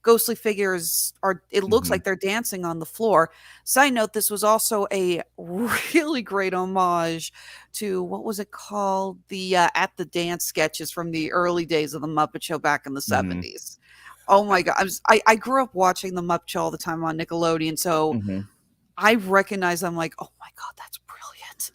ghostly figures are. It looks like they're dancing on the floor. Side note: this was also a really great homage to, what was it called? The At the Dance sketches from the early days of the Muppet Show back in the 70s. Oh my God! I grew up watching the Muppet Show all the time on Nickelodeon, so I recognize. I'm like, oh my God, that's brilliant.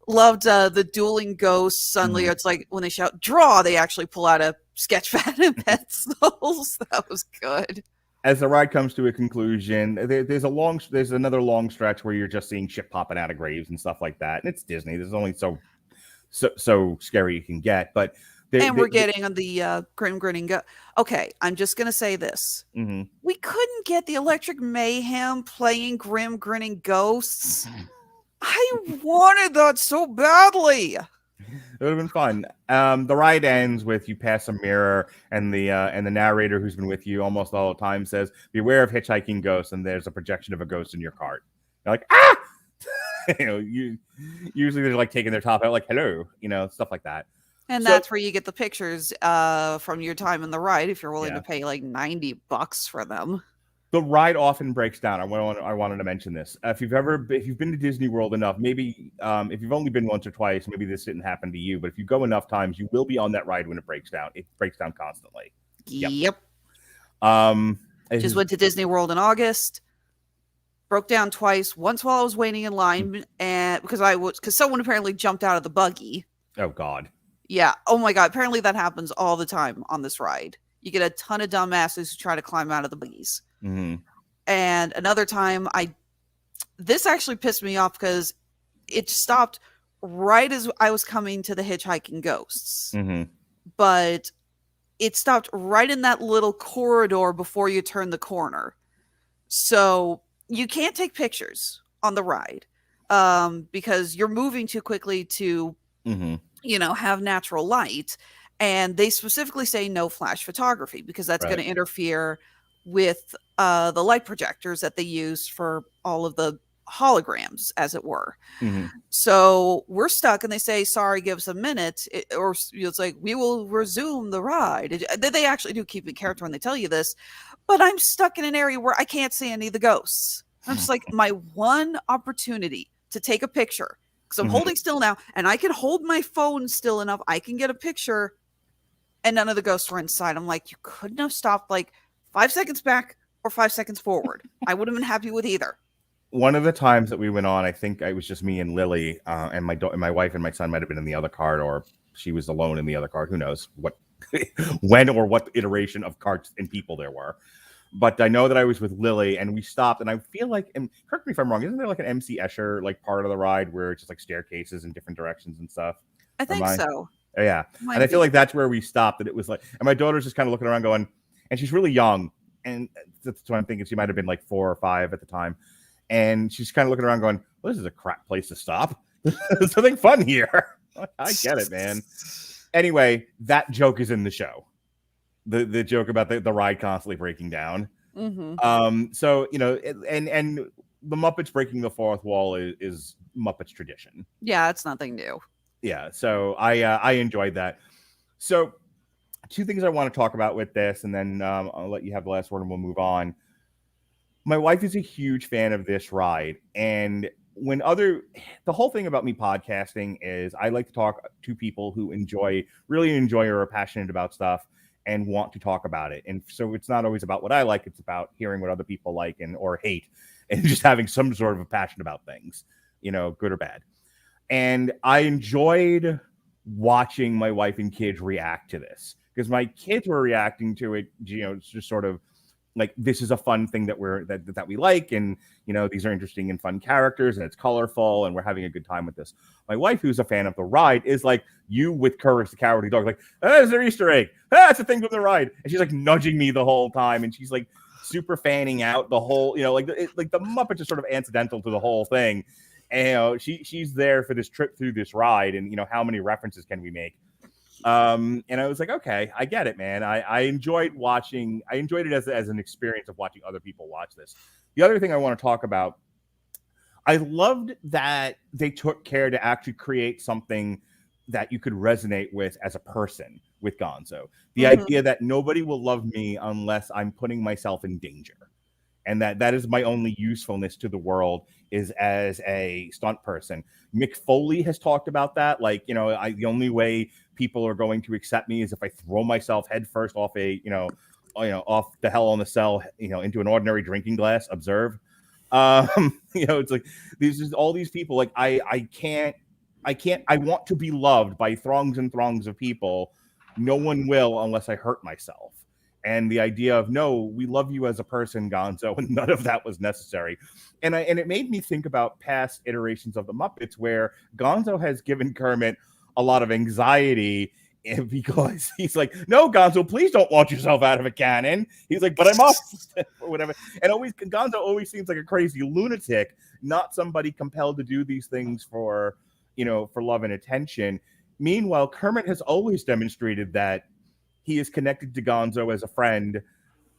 Loved the dueling ghosts. Suddenly, it's like when they shout "draw," they actually pull out a sketch pad and pencils. That was good. As the ride comes to a conclusion, there's another long stretch where you're just seeing shit popping out of graves and stuff like that. And it's Disney. There's only so so scary you can get. But we're getting on the grim grinning go. Okay, I'm just gonna say this: we couldn't get the Electric Mayhem playing grim grinning ghosts. I wanted that so badly. It would have been fun. The ride ends with you pass a mirror, and the narrator who's been with you almost all the time says, "Beware of hitchhiking ghosts," and there's a projection of a ghost in your cart. You're like, ah! Usually they're like taking their top out, like, hello, stuff like that. And that's where you get the pictures from your time in the ride if you're willing to pay like $90 for them. The ride often breaks down. I wanted to mention this. If you've been to Disney World enough, maybe if you've only been once or twice, maybe this didn't happen to you. But if you go enough times, you will be on that ride when it breaks down. It breaks down constantly. Yep. Just went to Disney World in August. Broke down twice. Once while I was waiting in line, and because someone apparently jumped out of the buggy. Oh God. Yeah. Oh my God. Apparently that happens all the time on this ride. You get a ton of dumbasses who try to climb out of the buggies. Mm-hmm. And another time, this actually pissed me off because it stopped right as I was coming to the hitchhiking ghosts. Mm-hmm. But it stopped right in that little corridor before you turn the corner. So you can't take pictures on the ride because you're moving too quickly to, have natural light. And they specifically say no flash photography because that's going to interfere with the light projectors that they use for all of the holograms, as it were. So we're stuck and they say, sorry, give us a minute. It's like, we will resume the ride. They actually do keep in character when they tell you this, but I'm stuck in an area where I can't see any of the ghosts. I'm just like, my one opportunity to take a picture, because I'm holding still now and I can hold my phone still enough. I can get a picture and none of the ghosts were inside. I'm like, you couldn't have stopped like 5 seconds back or 5 seconds forward. I would have been happy with either. One of the times that we went on, I think it was just me and Lily, and my wife and my son might have been in the other cart, or she was alone in the other cart. Who knows what, when or what iteration of carts and people there were. But I know that I was with Lily, and we stopped, and I feel like, and correct me if I'm wrong, isn't there like an MC Escher like part of the ride where it's just like staircases in different directions and stuff? I think so. Yeah, and I feel like that's where we stopped. And it was like, and my daughter's just kind of looking around, going, and she's really young, and that's what I'm thinking. She might have been like 4 or 5 at the time. And she's kind of looking around going, well, this is a crap place to stop. There's something fun here. I get it, man. Anyway, that joke is in the show. The joke about the ride constantly breaking down. So, and the Muppets breaking the fourth wall is Muppets tradition. Yeah, it's nothing new. Yeah, so I enjoyed that. So 2 things I want to talk about with this, and then I'll let you have the last word and we'll move on. My wife is a huge fan of this ride, and the whole thing about me podcasting is I like to talk to people who really enjoy or are passionate about stuff and want to talk about it. And so it's not always about what I like, it's about hearing what other people like or hate, and just having some sort of a passion about things, good or bad. And I enjoyed watching my wife and kids react to this, because my kids were reacting to it, it's just sort of like, this is a fun thing that we like, and these are interesting and fun characters, and it's colorful, and we're having a good time with this. My wife, who's a fan of the ride, is like you with Courage the Cowardly Dog, like, there's their Easter egg, that's a thing from the ride, and she's like nudging me the whole time, and she's like super fanning out the whole, like the Muppets are sort of incidental to the whole thing, and she's there for this trip through this ride, and how many references can we make? And I was like, okay, I get it, man. I enjoyed it as an experience of watching other people watch this. The other thing I want to talk about, I loved that they took care to actually create something that you could resonate with as a person with Gonzo. The idea that nobody will love me unless I'm putting myself in danger. And that is my only usefulness to the world, is as a stunt person. Mick Foley has talked about that. Like, the only way people are going to accept me is if I throw myself headfirst off off the Hell in a Cell, into an ordinary drinking glass. Observe. It's like all these people. Like I want to be loved by throngs and throngs of people. No one will unless I hurt myself. And the idea of, no, we love you as a person, Gonzo, and none of that was necessary. And it made me think about past iterations of the Muppets where Gonzo has given Kermit a lot of anxiety because he's like, no, Gonzo, please don't launch yourself out of a cannon. He's like, but I must, or whatever. And Gonzo always seems like a crazy lunatic, not somebody compelled to do these things for love and attention. Meanwhile, Kermit has always demonstrated that he is connected to Gonzo as a friend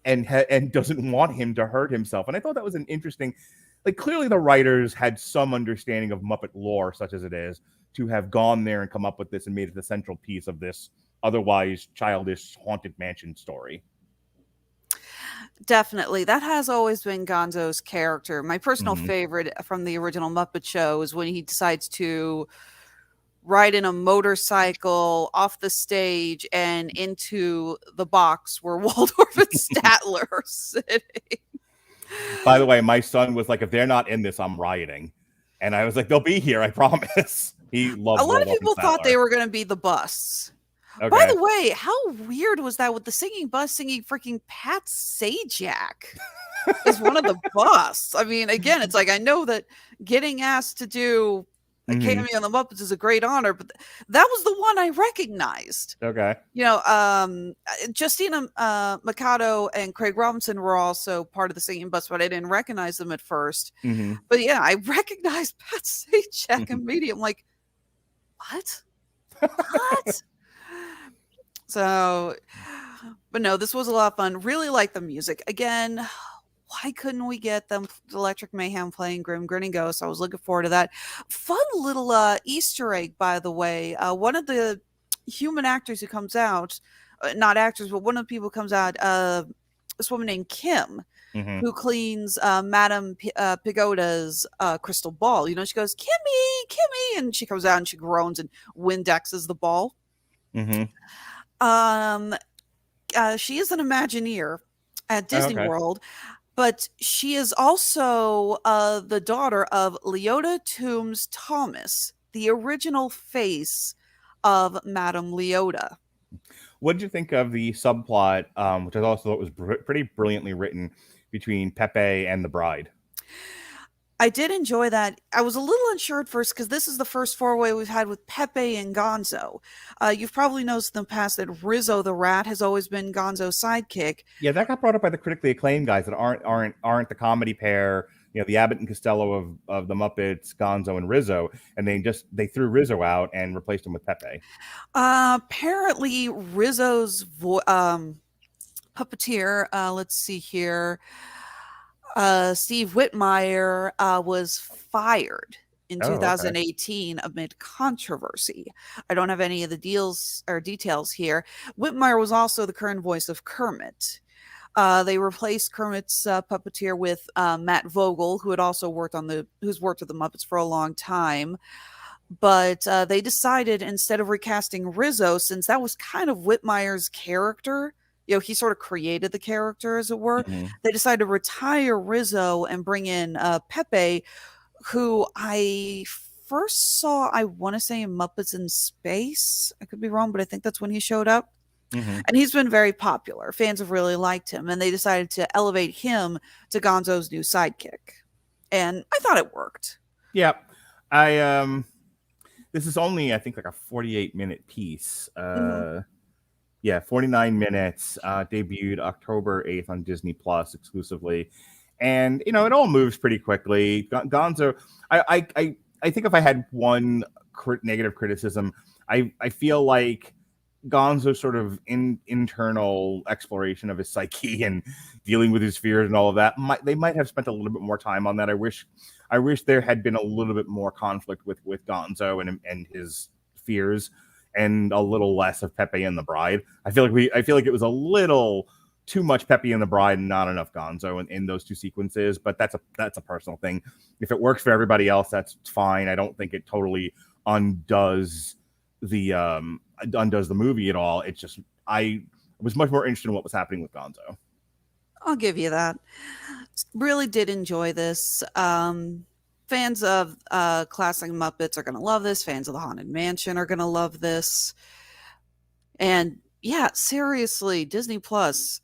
and doesn't want him to hurt himself. And I thought that was an interesting, like, clearly the writers had some understanding of Muppet lore, such as it is, to have gone there and come up with this and made it the central piece of this otherwise childish Haunted Mansion story. Definitely. That has always been Gonzo's character. My personal favorite from the original Muppet Show is when he decides to ride in a motorcycle off the stage and into the box where Waldorf and Statler are sitting. By the way, my son was like, if they're not in this, I'm rioting. And I was like, they'll be here, I promise. He loves a lot of Waldorf people and thought Statler. they were going to be the bus. Okay. By the way, how weird was that with the singing bus singing freaking Pat Sajak as one of the bus? I mean, again, it's like, I know that getting asked to do a cameo on the Muppets is a great honor, but that was the one I recognized. Okay. Justina Mikado and Craig Robinson were also part of the singing bus, but I didn't recognize them at first. But yeah, I recognized Pat Sajak immediately. I'm like, what? What? So, but no, this was a lot of fun. Really like the music. Again, why couldn't we get them Electric Mayhem playing Grim Grinning Ghost? I was looking forward to that. Fun little Easter egg, by the way. One of the human actors who comes out, not actors, but one of the people who comes out, this woman named Kim, who cleans Madame Pigoda's crystal ball. You know, she goes, Kimmy, and she comes out and she groans and Windexes the ball. She is an Imagineer at Disney World, but she is also the daughter of Leota Toombs Thomas, the original face of Madame Leota. What did you think of the subplot, which I also thought was pretty brilliantly written, between Pepe and the bride? I did enjoy that. I was a little unsure at first because this is the first four-way we've had with Pepe and Gonzo. You've probably noticed in the past that Rizzo the Rat has always been Gonzo's sidekick. Yeah, that got brought up by the critically acclaimed guys that aren't the comedy pair. You know, the Abbott and Costello of the Muppets, Gonzo and Rizzo, and they threw Rizzo out and replaced him with Pepe. Apparently, Rizzo's puppeteer. Let's see here. Steve Whitmire was fired in 2018 amid controversy. I don't have any of the details here. Whitmire was also the current voice of Kermit. They replaced Kermit's puppeteer with Matt Vogel, who had also who's worked with the Muppets for a long time. But they decided, instead of recasting Rizzo, since that was kind of Whitmire's character, you know, he sort of created the character, as it were. They decided to retire Rizzo and bring in Pepe, who I first saw, I want to say, in Muppets in Space. I could be wrong, but I think that's when he showed up. And he's been very popular. Fans have really liked him, and they decided to elevate him to Gonzo's new sidekick. And I thought it worked. Yeah. This is only, I think, like a 48-minute piece. 49 minutes, debuted October 8th on Disney Plus exclusively. And, you know, it all moves pretty quickly. Gonzo, I think if I had one negative criticism, I feel like Gonzo's sort of internal exploration of his psyche and dealing with his fears and all of that, they might have spent a little bit more time on that. I wish there had been a little bit more conflict with Gonzo and his fears, and a little less of Pepe and the Bride. I feel like it was a little too much Pepe and the Bride and not enough Gonzo in those two sequences. But that's a personal thing. If it works for everybody else, that's fine. I don't think it totally undoes the movie at all. It's just I was much more interested in what was happening with Gonzo. I'll give you that. Really did enjoy this. Fans of classic Muppets are going to love this. Fans of the Haunted Mansion are going to love this. And yeah, seriously, Disney Plus,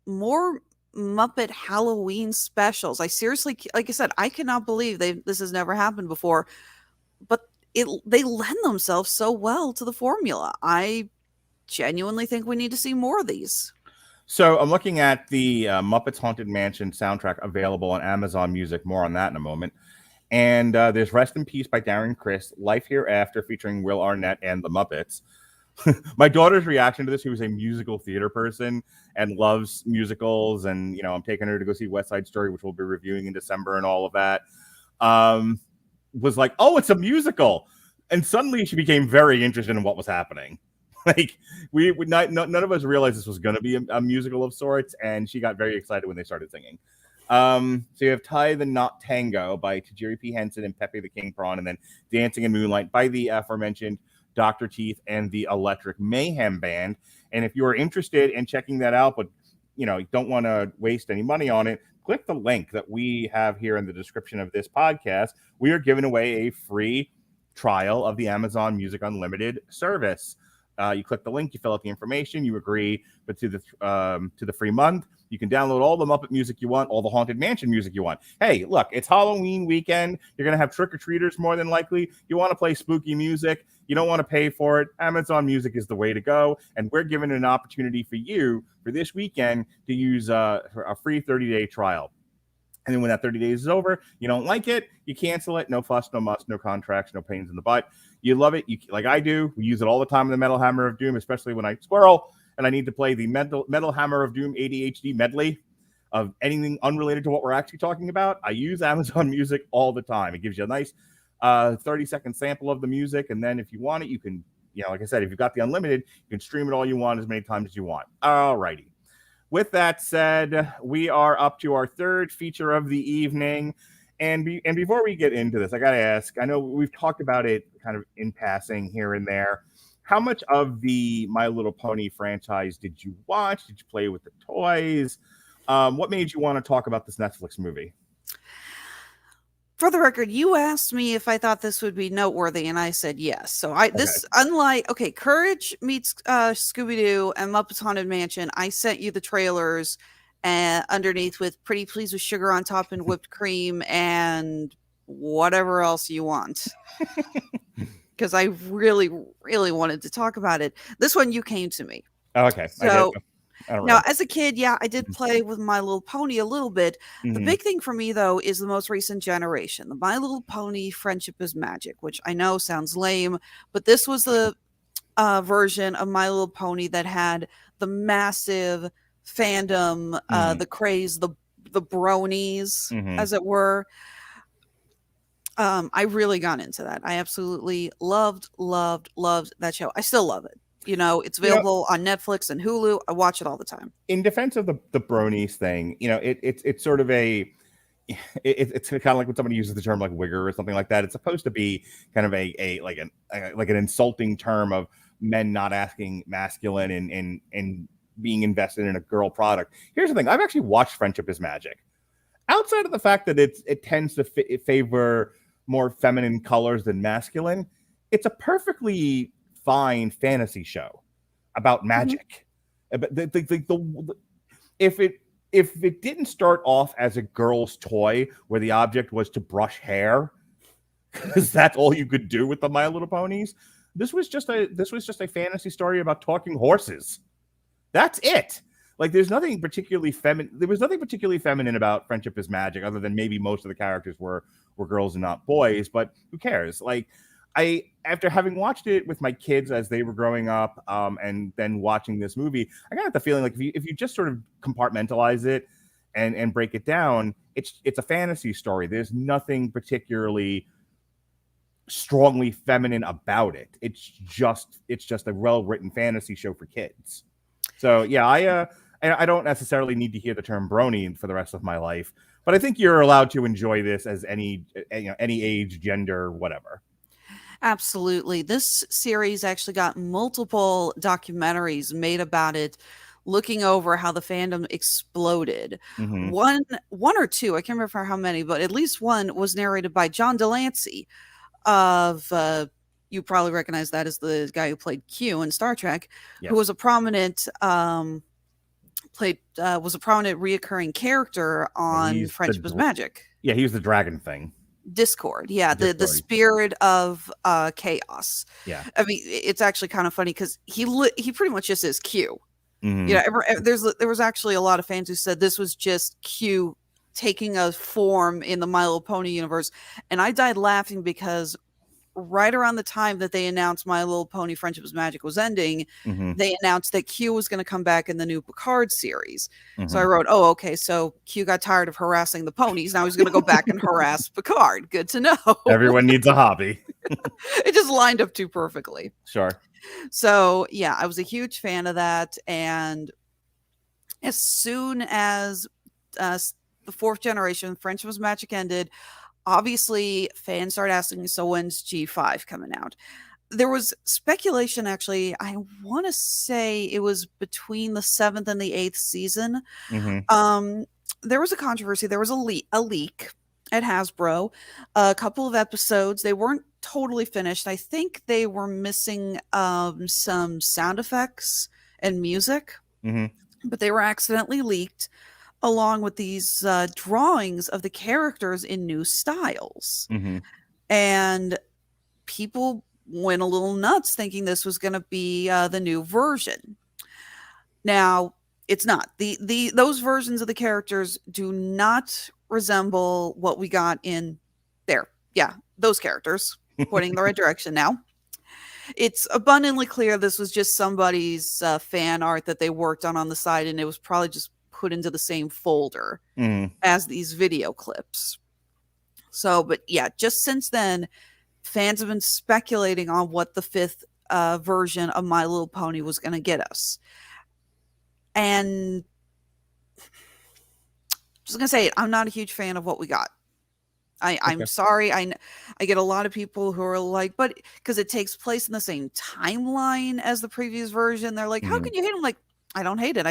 more Muppet Halloween specials. I seriously, like I said, I cannot believe this has never happened before. But they lend themselves so well to the formula. I genuinely think we need to see more of these. So I'm looking at the Muppets Haunted Mansion soundtrack available on Amazon Music. More on that in a moment. And there's Rest in Peace by Darren Criss, Life Hereafter featuring Will Arnett and the Muppets. My daughter's reaction to this, who is a musical theater person and loves musicals, and I'm taking her to go see West Side Story, which we'll be reviewing in December and all of that, was like, oh, it's a musical. And suddenly she became very interested in what was happening. Like none of us realized this was going to be a musical of sorts, and she got very excited when they started singing. So you have Tie the Knot Tango by Tajiri P. Henson and Pepe the King Prawn, and then Dancing in Moonlight by the aforementioned Dr. Teeth and the Electric Mayhem Band. And if you're interested in checking that out, but don't want to waste any money on it, click the link that we have here in the description of this podcast. We are giving away a free trial of the Amazon Music Unlimited service. You click the link, you fill out the information, you agree to the free month. You can download all the Muppet music you want, all the Haunted Mansion music you want. Hey, look, it's Halloween weekend. You're going to have trick-or-treaters more than likely. You want to play spooky music. You don't want to pay for it. Amazon Music is the way to go. And we're giving an opportunity for you for this weekend to use a free 30-day trial. And then when that 30 days is over, you don't like it, you cancel it. No fuss, no muss, no contracts, no pains in the butt. You love it, like I do. We use it all the time in the Metal Hammer of Doom, especially when I squirrel and I need to play the Metal Hammer of Doom ADHD medley of anything unrelated to what we're actually talking about. I use Amazon Music all the time. It gives you a nice 30-second sample of the music. And then if you want it, you can, like I said, if you've got the unlimited, you can stream it all you want as many times as you want. All righty. With that said, we are up to our third feature of the evening. And before we get into this, I got to ask, I know we've talked about it kind of in passing here and there. How much of the My Little Pony franchise did you watch? Did you play with the toys? What made you want to talk about this Netflix movie? For the record, you asked me if I thought this would be noteworthy, and I said yes. So unlike Courage meets Scooby-Doo and Muppets Haunted Mansion, I sent you the trailers underneath with Pretty Please with Sugar on top and whipped cream and whatever else you want. Because I really, really wanted to talk about it. This one, you came to me. Oh, okay. So now, as a kid, yeah, I did play with My Little Pony a little bit. Mm-hmm. The big thing for me, though, is the most recent generation. The My Little Pony Friendship is Magic, which I know sounds lame, but this was the version of My Little Pony that had the massive fandom, the craze, the bronies, as it were. I really got into that. I absolutely loved that show. I still love it. It's available on Netflix and Hulu. I watch it all the time. In defense of the bronies thing, it's sort of it's kind of like when somebody uses the term like wigger or something like that. It's supposed to be kind of like an insulting term of men not acting masculine and being invested in a girl product. Here's the thing. I've actually watched Friendship is Magic. Outside of the fact that it tends to favor more feminine colors than masculine, it's a perfectly fine fantasy show about magic. Mm-hmm. If it didn't start off as a girl's toy where the object was to brush hair, because that's all you could do with the My Little Ponies, this was just a fantasy story about talking horses. That's it. Like, there's nothing particularly feminine. There was nothing particularly feminine about Friendship is Magic, other than maybe most of the characters were girls and not boys. But who cares? Like, after having watched it with my kids as they were growing up, and then watching this movie, I got the feeling like if you just sort of compartmentalize it and break it down, it's a fantasy story. There's nothing particularly strongly feminine about it. It's just a well-written fantasy show for kids. So yeah, I don't necessarily need to hear the term brony for the rest of my life, but I think you're allowed to enjoy this as any age, gender, whatever. Absolutely. This series actually got multiple documentaries made about it, looking over how the fandom exploded. Mm-hmm. One or two, I can't remember how many, but at least one was narrated by John Delancey of you probably recognize that as the guy who played Q in Star Trek, yes, who was a prominent reoccurring character on Friendship is Magic. Yeah, he was the dragon thing. Discord. Yeah, the Discord. spirit of chaos. Yeah. I mean, it's actually kind of funny because he pretty much just is Q. Mhm. You know, there was actually a lot of fans who said this was just Q taking a form in the My Little Pony universe, and I died laughing because right around the time that they announced My Little Pony Friendship is Magic was ending, Mhm. they announced that Q was going to come back in the new Picard series. So I Mhm. wrote, oh, okay, so Q got tired of harassing the ponies. Now he's going to go back and harass Picard. Good to know. Everyone needs a hobby. It just lined up too perfectly. Sure. So yeah, I was a huge fan of that. And as soon as the fourth generation, Friendship is Magic ended, obviously fans started asking, so when's G5 coming out? There was speculation, actually, I want to say it was between the 7th and the 8th season. Mhm. There was a controversy. There was a leak at Hasbro, a couple of episodes. They weren't totally finished. I think they were missing some sound effects and music, Mhm. but they were accidentally leaked along with these drawings of the characters in new styles. Mhm. And people went a little nuts thinking this was going to be the new version. Now, it's not. Those versions of the characters do not resemble what we got in there. Yeah, those characters, pointing in the right direction now. It's abundantly clear this was just somebody's fan art that they worked on the side, and it was probably just put into the same folder Mhm. as these video clips. So, but yeah, just since then, fans have been speculating on what the fifth version of My Little Pony was going to get us. And just going to say it, I'm not a huge fan of what we got. I'm sorry. I get a lot of people who are like, but because it takes place in the same timeline as the previous version, they're like, how can you hate it? I'm like, I don't hate it.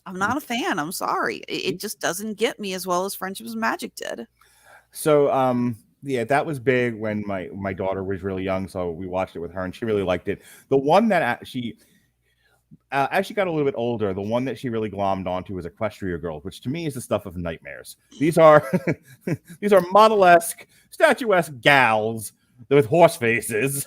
I'm not a fan. I'm sorry. It just doesn't get me as well as Friendship is Magic did. So, yeah, that was big when my daughter was really young, so we watched it with her, and she really liked it. The one that she, as she got a little bit older, the one that she really glommed onto was Equestria Girls, which to me is the stuff of nightmares. These are these are model-esque, statuesque gals with horse faces.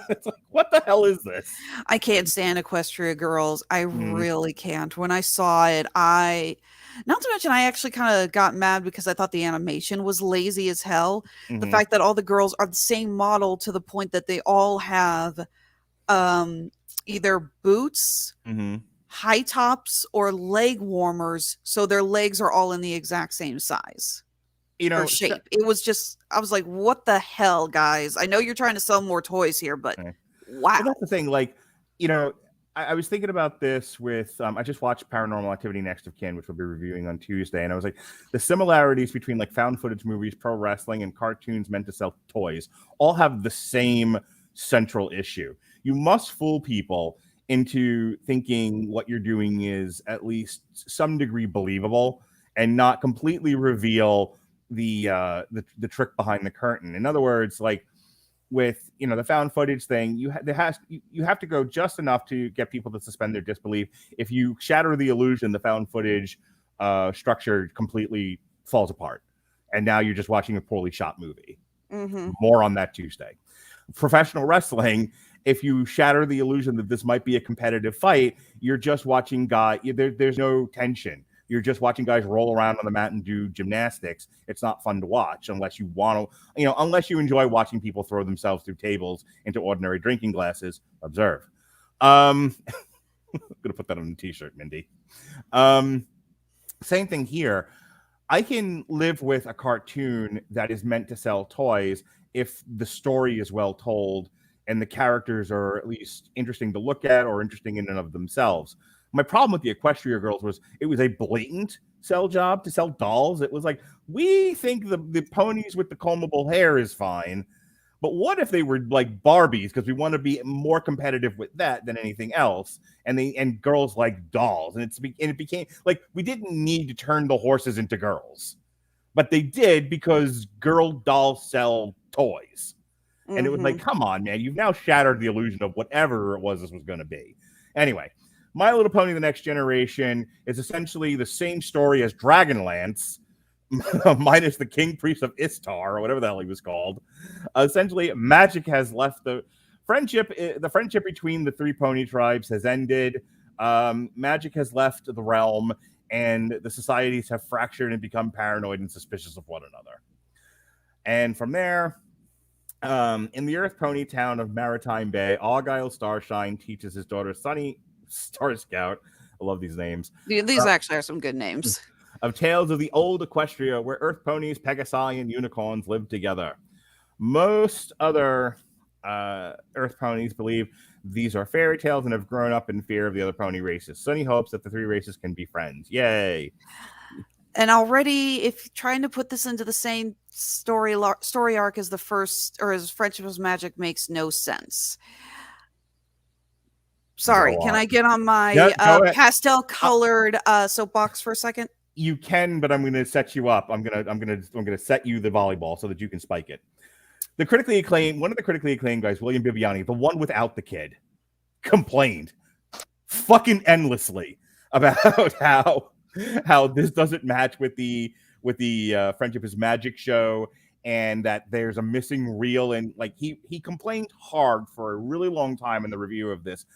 It's like, what the hell is this? I can't stand Equestria Girls. I really can't. When I saw it, not to mention I actually kind of got mad because I thought the animation was lazy as hell. The fact that all the girls are the same model to the point that they all have either boots, high tops, or leg warmers, so their legs are all in the exact same size. Or shape. It was just, I was like, what the hell, guys? I know you're trying to sell more toys here, but wow. Well, that's the thing. Like, I was thinking about this with, I just watched Paranormal Activity Next of Kin, which we'll be reviewing on Tuesday. And I was like, the similarities between like found footage movies, pro wrestling, and cartoons meant to sell toys all have the same central issue. You must fool people into thinking what you're doing is at least some degree believable and not completely reveal the trick behind the curtain. In other words, like with the found footage thing, you have to go just enough to get people to suspend their disbelief. If you shatter the illusion, the found footage structure completely falls apart, and now you're just watching a poorly shot movie. More on that Tuesday. Professional wrestling, if you shatter the illusion that this might be a competitive fight, you're just watching there's no tension. You're just watching guys roll around on the mat and do gymnastics. It's not fun to watch unless you want to, unless you enjoy watching people throw themselves through tables into ordinary drinking glasses. Observe. I'm going to put that on a t-shirt, Mindy. Same thing here. I can live with a cartoon that is meant to sell toys if the story is well told and the characters are at least interesting to look at or interesting in and of themselves. My problem with the Equestria Girls was it was a blatant sell job to sell dolls. It was like, we think the ponies with the combable hair is fine, but what if they were like Barbies? Because we want to be more competitive with that than anything else. And girls like dolls, and it became like we didn't need to turn the horses into girls, but they did because girl dolls sell toys. And it was like, come on, man, you've now shattered the illusion of whatever it was this was going to be. Anyway. My Little Pony: The Next Generation is essentially the same story as Dragonlance, minus the king priest of Istar, or whatever the hell he was called. Essentially, magic has left the friendship. The friendship between the three pony tribes has ended. Magic has left the realm, and the societies have fractured and become paranoid and suspicious of one another. And from there, in the Earth Pony town of Maritime Bay, Argyle Starshine teaches his daughter Sunny Star Scout. I love these names. These actually are some good names. Of tales of the old Equestria, where Earth ponies, Pegasi, and unicorns lived together. Most other Earth ponies believe these are fairy tales and have grown up in fear of the other pony races. Sunny hopes that the three races can be friends. Yay! And already, if trying to put this into the same story arc as the first, or as Friendship is Magic, makes no sense. Sorry, can I get on my pastel colored soapbox for a second? You can, but I'm going to set you up. I'm going to set you the volleyball so that you can spike it. One of the critically acclaimed guys, William Bibiani, the one without the kid, complained fucking endlessly about how this doesn't match with the Friendship is Magic show, and that there's a missing reel, and like he complained hard for a really long time in the review of this,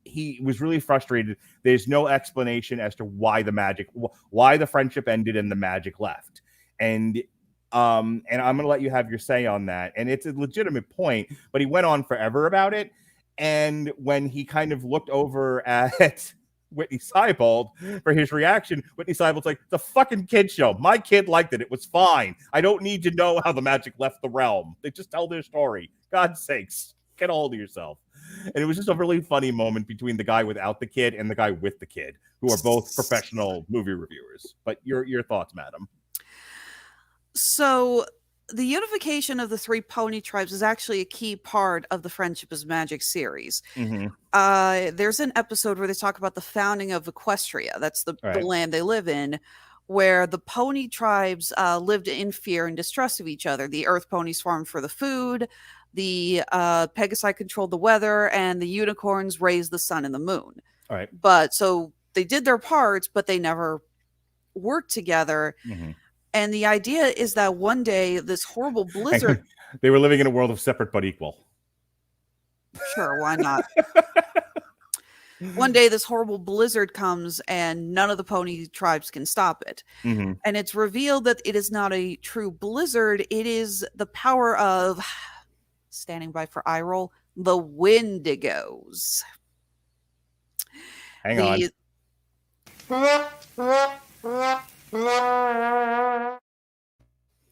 he was really frustrated. There's no explanation as to why the friendship ended and the magic left. And I'm going to let you have your say on that. And it's a legitimate point, but he went on forever about it. And when he kind of looked over at Whitney Seibold for his reaction, Whitney Seibold's like, "It's a fucking kid show. My kid liked it. It was fine. I don't need to know how the magic left the realm. They just tell their story. God's sakes, get a hold of yourself." And it was just a really funny moment between the guy without the kid and the guy with the kid, who are both professional movie reviewers. But your thoughts, madam? So the unification of the three pony tribes is actually a key part of the Friendship is Magic series. Mm-hmm. There's an episode where they talk about the founding of Equestria. That's the land they live in, where the pony tribes lived in fear and distrust of each other. The Earth ponies farmed for the food. The Pegasi controlled the weather, and the unicorns raised the sun and the moon. All right. But so they did their parts, but they never worked together. Mm-hmm. And the idea is that one day this horrible blizzard. They were living in a world of separate but equal. Sure, why not? One day this horrible blizzard comes and none of the pony tribes can stop it. Mm-hmm. And it's revealed that it is not a true blizzard. It is the power of, standing by for eye roll, the Wendigos. Hang on.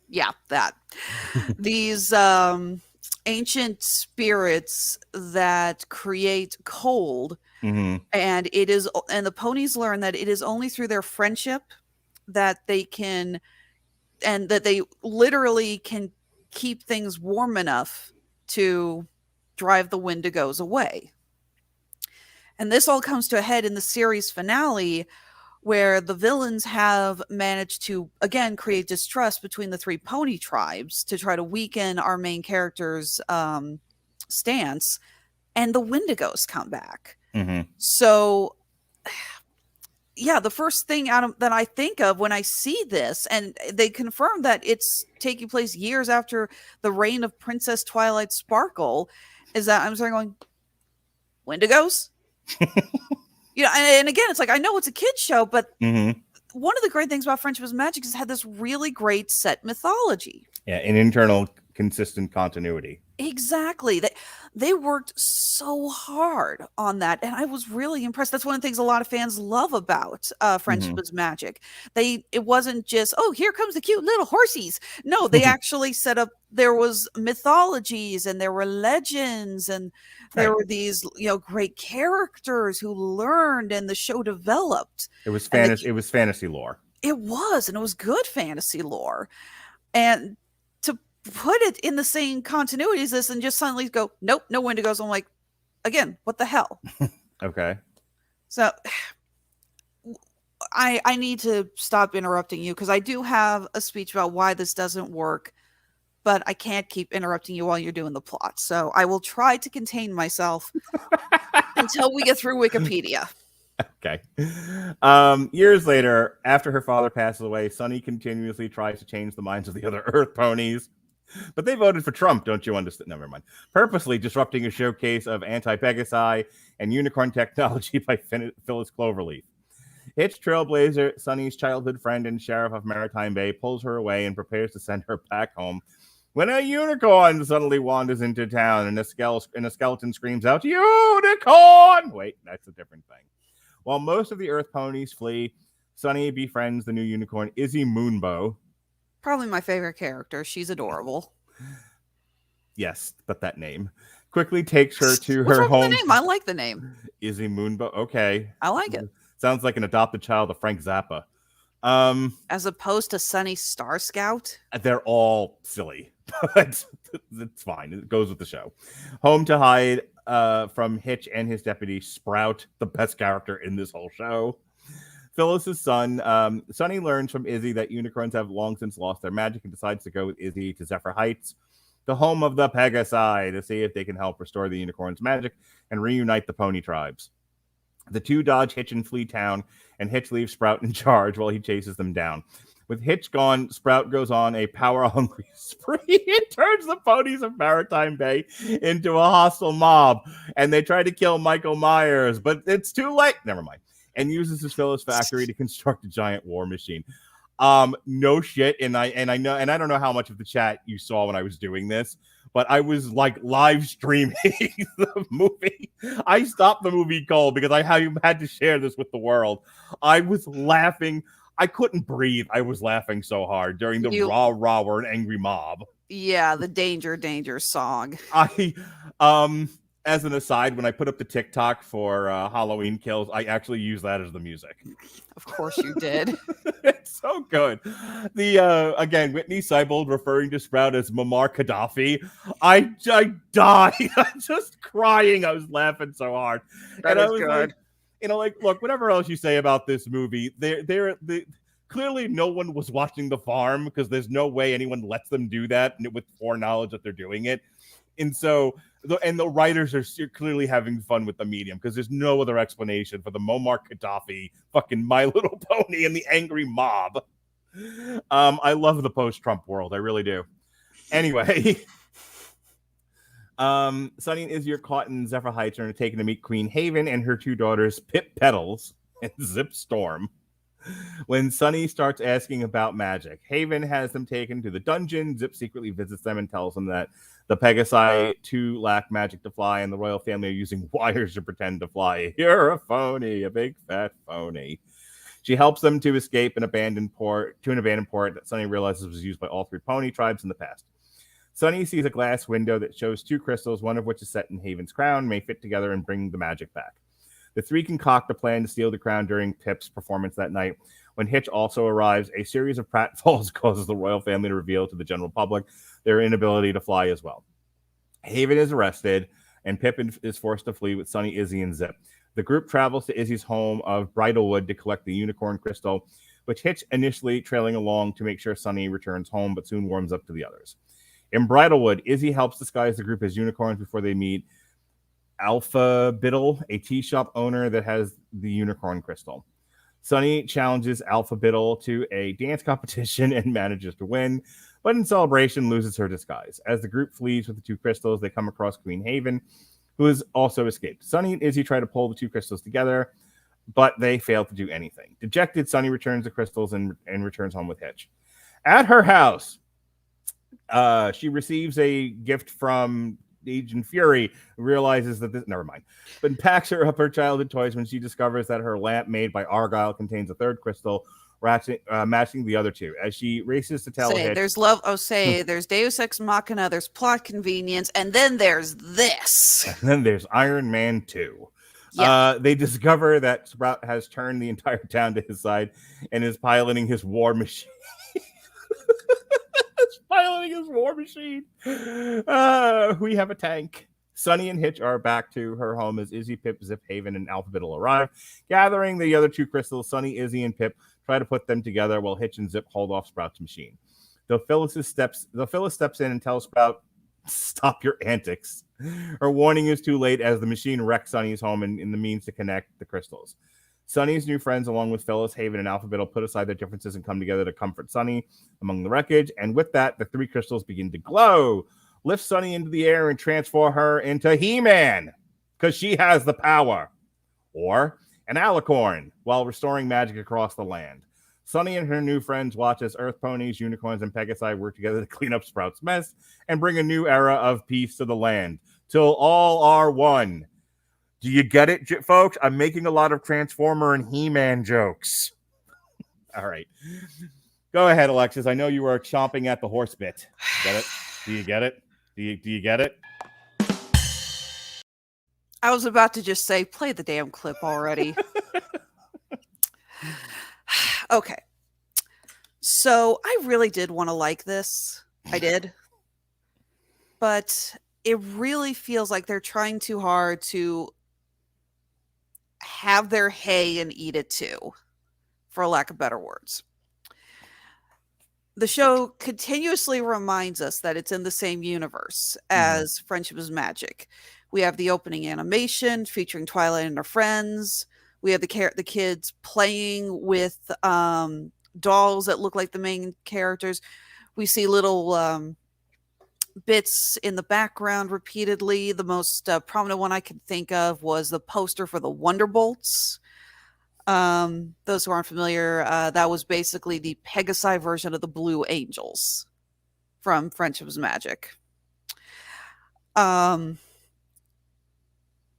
Yeah, that. These ancient spirits that create cold. Mm-hmm. And the ponies learn that it is only through their friendship that they can, and that they literally can keep things warm enough to drive the Wendigos away. And this all comes to a head in the series finale, where the villains have managed to, again, create distrust between the three pony tribes to try to weaken our main character's stance, and the Wendigos come back. Mm-hmm. So, yeah, the first thing that I think of when I see this, and they confirm that it's taking place years after the reign of Princess Twilight Sparkle, is that I'm starting going, Wendigos? And again, it's like, I know it's a kid's show, but mm-hmm. one of the great things about Friendship is Magic is it had this really great set mythology. Yeah, an internal consistent continuity. Exactly. They worked so hard on that, and I was really impressed. That's one of the things a lot of fans love about Friendship is Magic. It wasn't just, oh, here comes the cute little horsies. No, they actually set up, there was mythologies, and there were legends, and there were these, great characters who learned, and the show developed. It was fantasy. It was fantasy lore. It was, and it was good fantasy lore. And to put it in the same continuity as this and just suddenly go, nope, no Wendigos. I'm like, again, what the hell? Okay. So I need to stop interrupting you, because I do have a speech about why this doesn't work, but I can't keep interrupting you while you're doing the plot. So I will try to contain myself until we get through Wikipedia. Okay. Years later, after her father passes away, Sunny continuously tries to change the minds of the other Earth ponies. But they voted for Trump, don't you understand? Never mind. Purposely disrupting a showcase of anti-Pegasi and unicorn technology by Phyllis Cloverleaf. Hitch Trailblazer, Sunny's childhood friend and sheriff of Maritime Bay, pulls her away and prepares to send her back home when a unicorn suddenly wanders into town and a skeleton screams out, "Unicorn!" Wait, that's a different thing. While most of the Earth ponies flee, Sunny befriends the new unicorn, Izzy Moonbow. Probably my favorite character. She's adorable. Yes, but that name quickly takes her to What's her wrong with home. the name? I like the name. Izzy Moonbow. Okay. I like it. Sounds like an adopted child of Frank Zappa. As opposed to Sunny Star Scout. They're all silly, but it's fine. It goes with the show. Home to hide from Hitch and his deputy, Sprout, the best character in this whole show. Phyllis's son, Sunny, learns from Izzy that unicorns have long since lost their magic and decides to go with Izzy to Zephyr Heights, the home of the Pegasi, to see if they can help restore the unicorn's magic and reunite the pony tribes. The two dodge Hitch and flee town, and Hitch leaves Sprout in charge while he chases them down. With Hitch gone, Sprout goes on a power-hungry spree. It turns the ponies of Maritime Bay into a hostile mob, and they try to kill Michael Myers, but it's too late. Never mind. And uses his Phyllis factory to construct a giant war machine. No shit, and I know, and I don't know how much of the chat you saw when I was doing this, but I was like live streaming the movie. I stopped the movie cold because I had to share this with the world. I was laughing. I couldn't breathe. I was laughing so hard during the rah, we're an angry mob. Yeah, the Danger song. As an aside, when I put up the TikTok for Halloween Kills, I actually use that as the music. Of course you did. It's so good. The again, Whitney Seibold referring to Sprout as Muammar Gaddafi. I died. I'm just crying. I was laughing so hard. That is good. Like, look, whatever else you say about this movie, they're clearly no one was watching The Farm because there's no way anyone lets them do that with foreknowledge that they're doing it. And so, the writers are clearly having fun with the medium because there's no other explanation for the Muammar Gaddafi fucking My Little Pony and the angry mob. I love the post-Trump world. I really do. Anyway, Sunny and Izzy are caught in Zephyr Heights and are taken to meet Queen Haven and her two daughters, Pip Petals and Zip Storm. When Sunny starts asking about magic, Haven has them taken to the dungeon. Zip secretly visits them and tells them that the Pegasi too lack magic to fly, and the royal family are using wires to pretend to fly. You're a phony, a big fat phony. She helps them to escape an abandoned port that Sunny realizes was used by all three pony tribes in the past. Sunny sees a glass window that shows two crystals, one of which is set in Haven's crown, may fit together and bring the magic back. The three concoct a plan to steal the crown during Pip's performance that night. When Hitch also arrives, a series of pratfalls causes the royal family to reveal to the general public their inability to fly as well. Haven is arrested, and Pip is forced to flee with Sunny, Izzy, and Zip. The group travels to Izzy's home of Bridalwood to collect the unicorn crystal, which Hitch initially trailing along to make sure Sunny returns home, but soon warms up to the others. In Bridalwood, Izzy helps disguise the group as unicorns before they meet Alpha Biddle, a tea shop owner that has the unicorn crystal. Sunny challenges Alpha Biddle to a dance competition and manages to win, but in celebration loses her disguise. As the group flees with the two crystals, they come across Queen Haven, who has also escaped. Sunny and Izzy try to pull the two crystals together, but they fail to do anything. Dejected, Sunny returns the crystals and returns home with Hitch. At her house, she receives a gift from Agent Fury, realizes that this, never mind, but packs her up her childhood toys when she discovers that her lamp made by Argyle contains a third crystal, matching the other two. As she races to tell Hitch, there's love. There's Deus Ex Machina, there's plot convenience, and then there's this. And then there's Iron Man 2. Yeah. They discover that Sprout has turned the entire town to his side and is piloting his war machine. We have a tank. Sunny and Hitch are back to her home as Izzy, Pip, Zip, Haven, and Alpha Biddle arrive. Gathering the other two crystals, Sunny, Izzy, and Pip try to put them together while Hitch and Zip hold off Sprout's machine. Phyllis steps in and tells Sprout Stop your antics. Her warning is too late as the machine wrecks Sunny's home and in the means to connect the crystals. Sunny's new friends, along with Phyllis, Haven, and Alphabet, will put aside their differences and come together to comfort Sunny among the wreckage. And with that, the 3 crystals begin to glow, lift Sunny into the air, and transform her into He-Man, because she has the power. Or an alicorn, while restoring magic across the land. Sunny and her new friends watch as Earth ponies, unicorns, and Pegasi work together to clean up Sprout's mess and bring a new era of peace to the land, till all are one. Do you get it, folks? I'm making a lot of Transformer and He-Man jokes. All right. Go ahead, Alexis. I know you are chomping at the horse bit. Get it? Do you get it? Do you get it? I was about to just say, play the damn clip already. Okay. So I really did want to like this. I did. But it really feels like they're trying too hard to have their hay and eat it too, for lack of better words. The show continuously reminds us that it's in the same universe as Friendship is Magic. We have the opening animation featuring Twilight and her friends. We have the kids playing with dolls that look like the main characters. We see little bits in the background repeatedly. The most prominent one I can think of was the poster for the Wonderbolts. Those who aren't familiar, that was basically the Pegasi version of the Blue Angels from Friendship is Magic.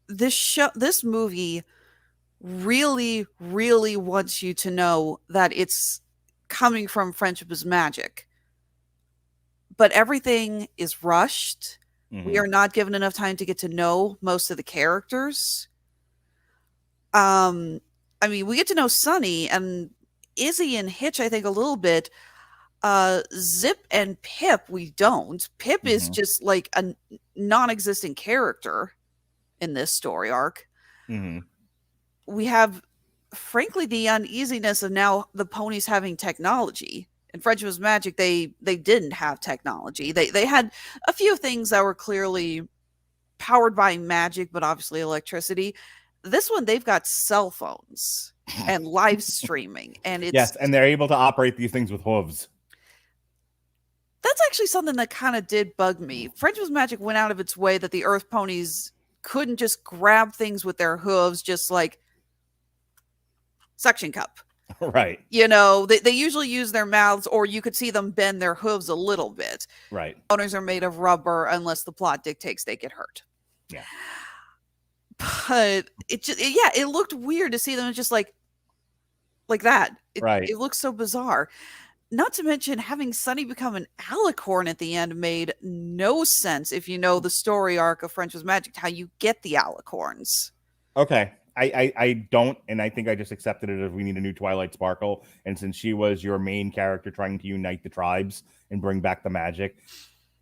This movie really, really wants you to know that it's coming from Friendship is Magic. But everything is rushed. We are not given enough time to get to know most of the characters. I mean, we get to know Sunny and Izzy and Hitch, I think, a little bit. Zip and Pip, we don't. Pip is just like a non-existent character in this story arc. We have, frankly, the uneasiness of now the ponies having technology. In Friendship is Magic, they didn't have technology. They had a few things that were clearly powered by magic, but obviously electricity. This one, they've got cell phones and live streaming, and it's yes, and they're able to operate these things with hooves. That's actually something that kind of did bug me. Friendship is Magic went out of its way that the Earth ponies couldn't just grab things with their hooves, just like suction cup. Right. You know, they usually use their mouths, or you could see them bend their hooves a little bit. Right. Owners are made of rubber unless the plot dictates they get hurt. Yeah. But it looked weird to see them just like that. Right. It looks so bizarre. Not to mention having Sunny become an alicorn at the end made no sense if you know the story arc of Friendship is Magic, how you get the alicorns. Okay. I don't, and I think I just accepted it as we need a new Twilight Sparkle. And since she was your main character trying to unite the tribes and bring back the magic,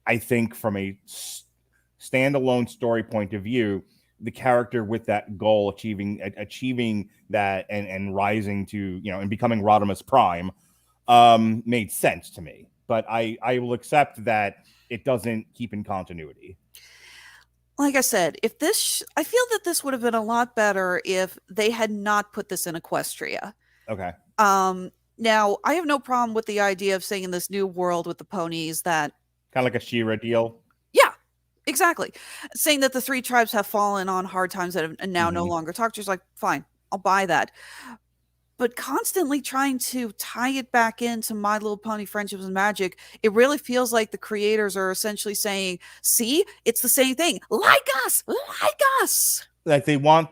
I think from a standalone story point of view, the character with that goal, achieving that and rising to, and becoming Rodimus Prime, made sense to me. But I will accept that it doesn't keep in continuity. Like I said, I feel that this would have been a lot better if they had not put this in Equestria. Okay. Now, I have no problem with the idea of saying in this new world with the ponies that... Kind of like a She-Ra deal. Yeah, exactly. Saying that the 3 tribes have fallen on hard times and now no longer talk. Just like, fine, I'll buy that. But constantly trying to tie it back into My Little Pony Friendship is Magic, it really feels like the creators are essentially saying, see, it's the same thing. Like us. Like they want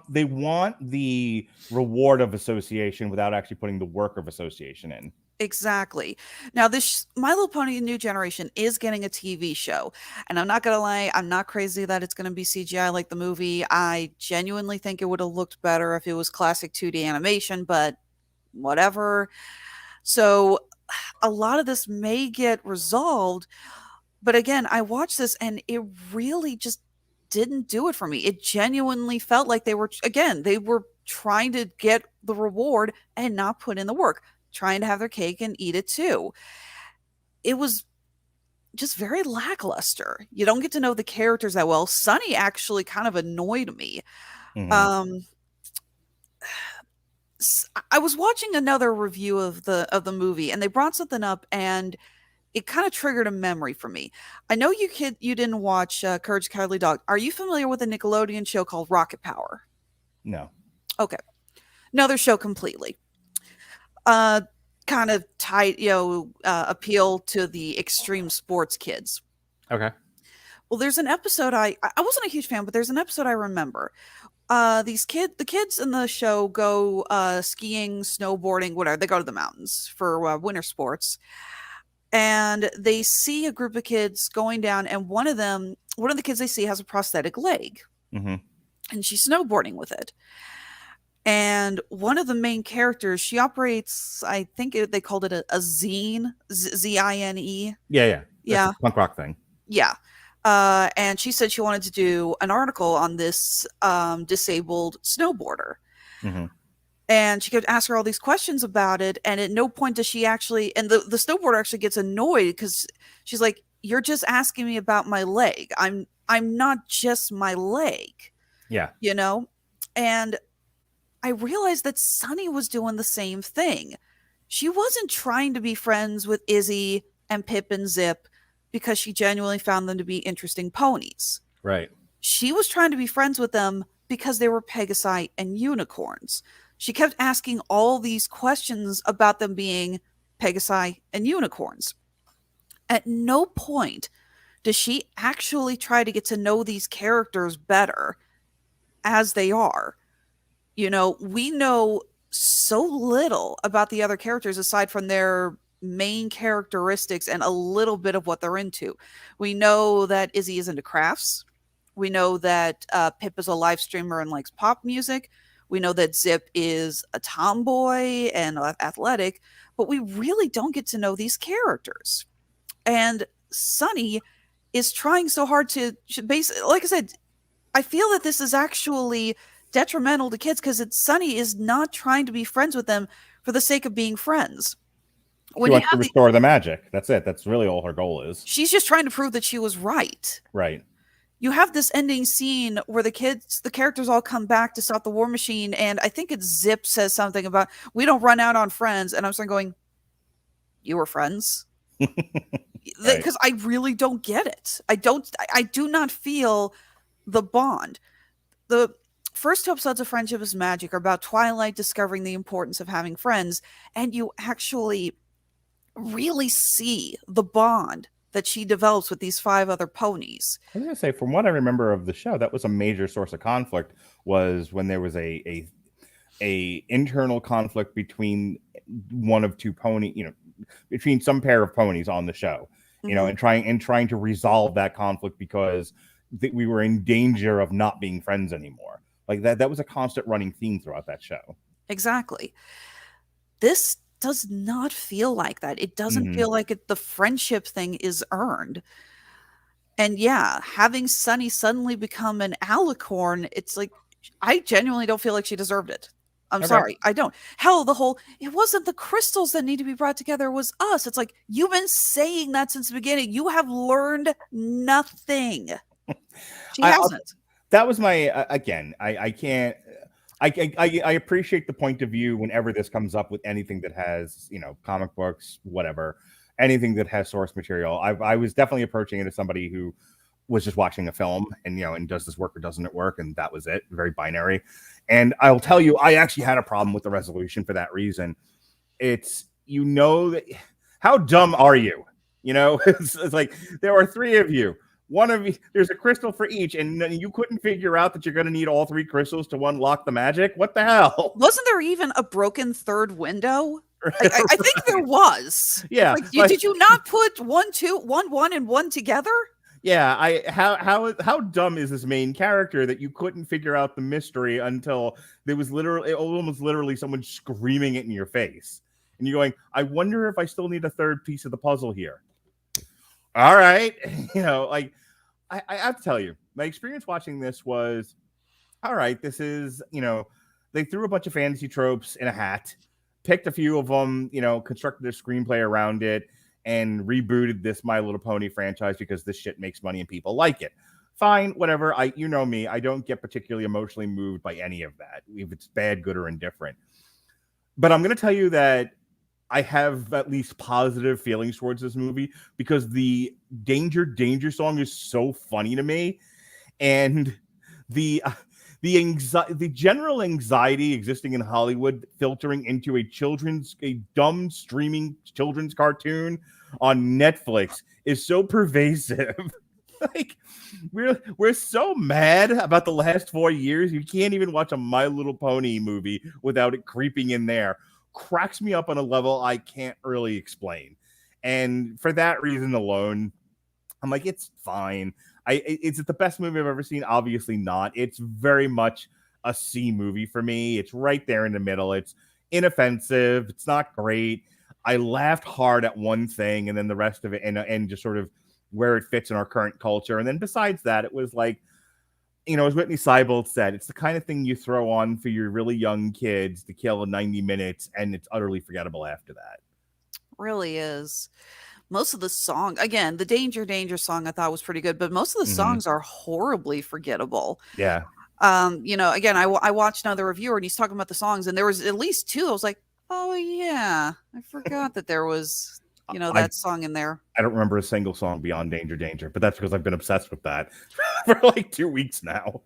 the reward of association without actually putting the work of association in. Exactly. Now, this My Little Pony New Generation is getting a TV show. And I'm not going to lie, I'm not crazy that it's going to be CGI like the movie. I genuinely think it would have looked better if it was classic 2D animation, but whatever. So a lot of this may get resolved. But again, I watched this and it really just didn't do it for me. It genuinely felt like they were trying to get the reward and not put in the work, trying to have their cake and eat it too. It was just very lackluster. You don't get to know the characters that well. Sunny actually kind of annoyed me. Mhm. I was watching another review of the movie, and they brought something up, and it kind of triggered a memory for me. I know you didn't watch Courage the Cowardly Dog. Are you familiar with a Nickelodeon show called Rocket Power? No. Okay, another show completely. Uh, kind of tight, appeal to the extreme sports kids. Okay. Well, there's an episode I wasn't a huge fan, but there's an episode I remember. The kids in the show go skiing, snowboarding, whatever. They go to the mountains for winter sports, and they see a group of kids going down, and one of the kids they see has a prosthetic leg, Mm-hmm. and she's snowboarding with it. And one of the main characters, she operates, I think they called it a zine, Zine. Yeah. Yeah. That's a punk rock thing. Yeah. And she said she wanted to do an article on this disabled snowboarder. Mm-hmm. And she could ask her all these questions about it. And at no point does she actually, and the snowboarder actually gets annoyed because she's like, "You're just asking me about my leg. I'm not just my leg." Yeah. And I realized that Sunny was doing the same thing. She wasn't trying to be friends with Izzy and Pip and Zip because she genuinely found them to be interesting ponies. Right. She was trying to be friends with them because they were Pegasi and unicorns. She kept asking all these questions about them being Pegasi and unicorns. At no point does she actually try to get to know these characters better as they are. We know so little about the other characters aside from their main characteristics and a little bit of what they're into. We know that Izzy is into crafts. We know that Pip is a live streamer and likes pop music. We know that Zip is a tomboy and athletic, but we really don't get to know these characters. And Sunny is trying so hard to basically, like I said, I feel that this is actually detrimental to kids because Sunny is not trying to be friends with them for the sake of being friends. She wants to restore the magic. That's it. That's really all her goal is. She's just trying to prove that she was right. Right. You have this ending scene where the characters all come back to stop the war machine, and I think it's Zip says something about, "We don't run out on friends," and I'm starting going, "You were friends?" Because I really don't get it. I do not feel the bond. The first two episodes of Friendship is Magic are about Twilight discovering the importance of having friends, and you actually really see the bond that she develops with these 5 other ponies. I was gonna say, from what I remember of the show, that was a major source of conflict, was when there was a internal conflict between one of two between some pair of ponies on the show, and trying to resolve that conflict because we were in danger of not being friends anymore. Like that was a constant running theme throughout that show. Exactly. This does not feel like that. It doesn't feel like the friendship thing is earned. And yeah, having Sunny suddenly become an alicorn, it's like, I genuinely don't feel like she deserved it. I'm sorry, I don't. Hell, it wasn't the crystals that need to be brought together, it was us. It's like, you've been saying that since the beginning. You have learned nothing. She hasn't. That was my, again, I can't, I appreciate the point of view whenever this comes up with anything that has, comic books, whatever, anything that has source material. I was definitely approaching it as somebody who was just watching a film and, and does this work or doesn't it work? And that was it. Very binary. And I'll tell you, I actually had a problem with the resolution for that reason. It's, that, how dumb are you? It's like, there are 3 of you. One of you, there's a crystal for each, and you couldn't figure out that you're going to need all 3 crystals to unlock the magic. What the hell? Wasn't there even a broken 3rd window? I think there was. Yeah. Did you not put 1, 2, 1, 1, and 1 together? Yeah. How dumb is this main character that you couldn't figure out the mystery until there was almost literally someone screaming it in your face, and you're going, I wonder if I still need a 3rd piece of the puzzle here. All right, I have to tell you, my experience watching this was, all right, this is, they threw a bunch of fantasy tropes in a hat, picked a few of them, constructed a screenplay around it, and rebooted this My Little Pony franchise because this shit makes money and people like it. Fine, whatever. You know me, I don't get particularly emotionally moved by any of that, if it's bad, good, or indifferent. But I'm going to tell you that I have at least positive feelings towards this movie because the Danger song is so funny to me, and the general anxiety existing in Hollywood filtering into a dumb streaming children's cartoon on Netflix is so pervasive. Like, we're so mad about the last 4 years. You can't even watch a My Little Pony movie without it creeping in there. Cracks me up on a level I can't really explain. And for that reason alone, I'm like, it's fine. Is it the best movie I've ever seen? Obviously not. It's very much a C movie for me. It's right there in the middle. It's inoffensive. It's not great. I laughed hard at one thing, and then the rest of it, and just sort of where it fits in our current culture. And then besides that, it was like, as Whitney Seibold said, it's the kind of thing you throw on for your really young kids to kill in 90 minutes, and it's utterly forgettable after that. Really is. Most of the song, again, the Danger song I thought was pretty good, but most of the songs are horribly forgettable. Yeah. Again, I watched another reviewer and he's talking about the songs, and there was at least two. I was like, oh yeah, I forgot that there was, that song in there. I don't remember a single song beyond Danger, but that's because I've been obsessed with that for like 2 weeks now.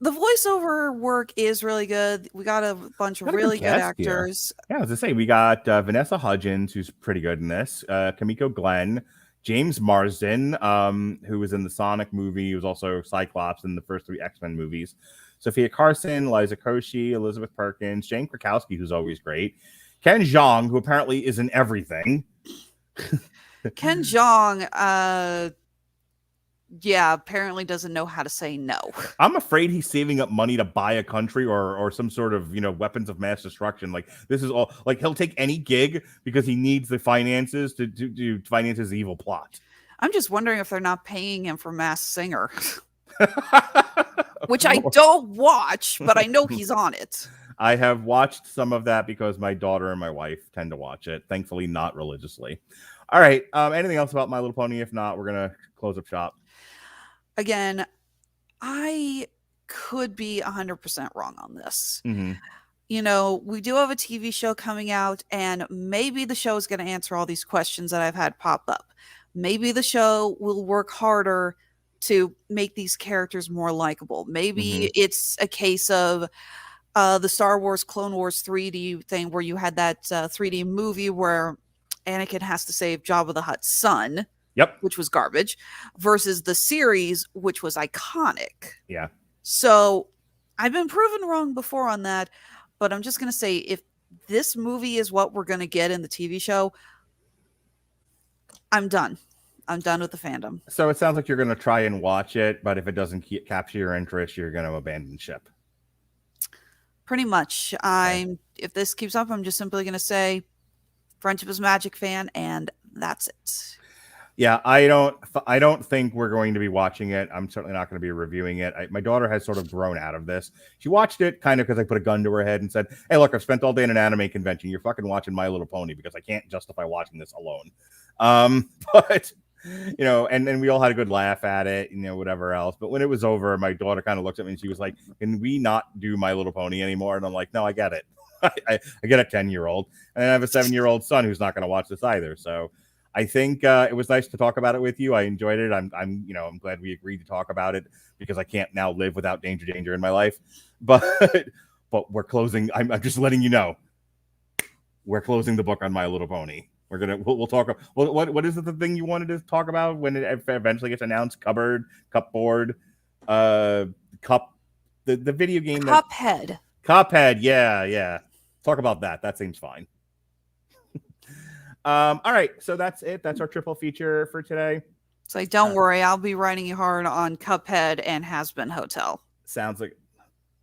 The voiceover work is really good. We got a bunch of really good actors. Yeah, as I say, we got Vanessa Hudgens, who's pretty good in this. Kimiko Glenn, James Marsden, who was in the Sonic movie. He was also Cyclops in the first 3 X-Men movies. Sophia Carson, Liza Koshy, Elizabeth Perkins, Jane Krakowski, who's always great. Ken Jeong, who apparently is in everything. Ken Jeong, apparently doesn't know how to say no. I'm afraid he's saving up money to buy a country or some sort of, weapons of mass destruction. Like, this is all, like, he'll take any gig because he needs the finances to finance his evil plot. I'm just wondering if they're not paying him for Masked Singer. Which I don't watch, but I know he's on it. I have watched some of that because my daughter and my wife tend to watch it. Thankfully, not religiously. All right. Anything else about My Little Pony? If not, we're going to close up shop. Again, I could be 100% wrong on this. Mm-hmm. We do have a TV show coming out, and maybe the show is going to answer all these questions that I've had pop up. Maybe the show will work harder to make these characters more likable. Maybe it's a case of the Star Wars Clone Wars 3D thing where you had that 3D movie where Anakin has to save Jabba the Hutt's son. Yep. Which was garbage, versus the series, which was iconic. Yeah. So I've been proven wrong before on that, but I'm just going to say, if this movie is what we're going to get in the TV show, I'm done. I'm done with the fandom. So it sounds like you're going to try and watch it, but if it doesn't capture your interest, you're going to abandon ship. Pretty much. Okay. If this keeps up, I'm just simply going to say Friendship is Magic fan, and that's it. Yeah, I don't think we're going to be watching it. I'm certainly not going to be reviewing it. My daughter has sort of grown out of this. She watched it kind of because I put a gun to her head and said, hey, look, I've spent all day in an anime convention. You're fucking watching My Little Pony because I can't justify watching this alone. But, and we all had a good laugh at it, whatever else. But when it was over, my daughter kind of looked at me and she was like, can we not do My Little Pony anymore? And I'm like, no, I get it. I get a 10-year-old. And I have a 7-year-old son who's not going to watch this either. So I think it was nice to talk about it with you. I enjoyed it. I'm glad we agreed to talk about it because I can't now live without Danger in my life. But we're closing. I'm just letting you know, we're closing the book on My Little Pony. We'll talk. What is the thing you wanted to talk about when it eventually gets announced? Cupboard, cupboard, cup, the video game. Cuphead. Yeah. Talk about that. That seems fine. All right, so that's it. That's our triple feature for today. So don't worry, I'll be writing you hard on Cuphead and Has Been Hotel. Sounds like,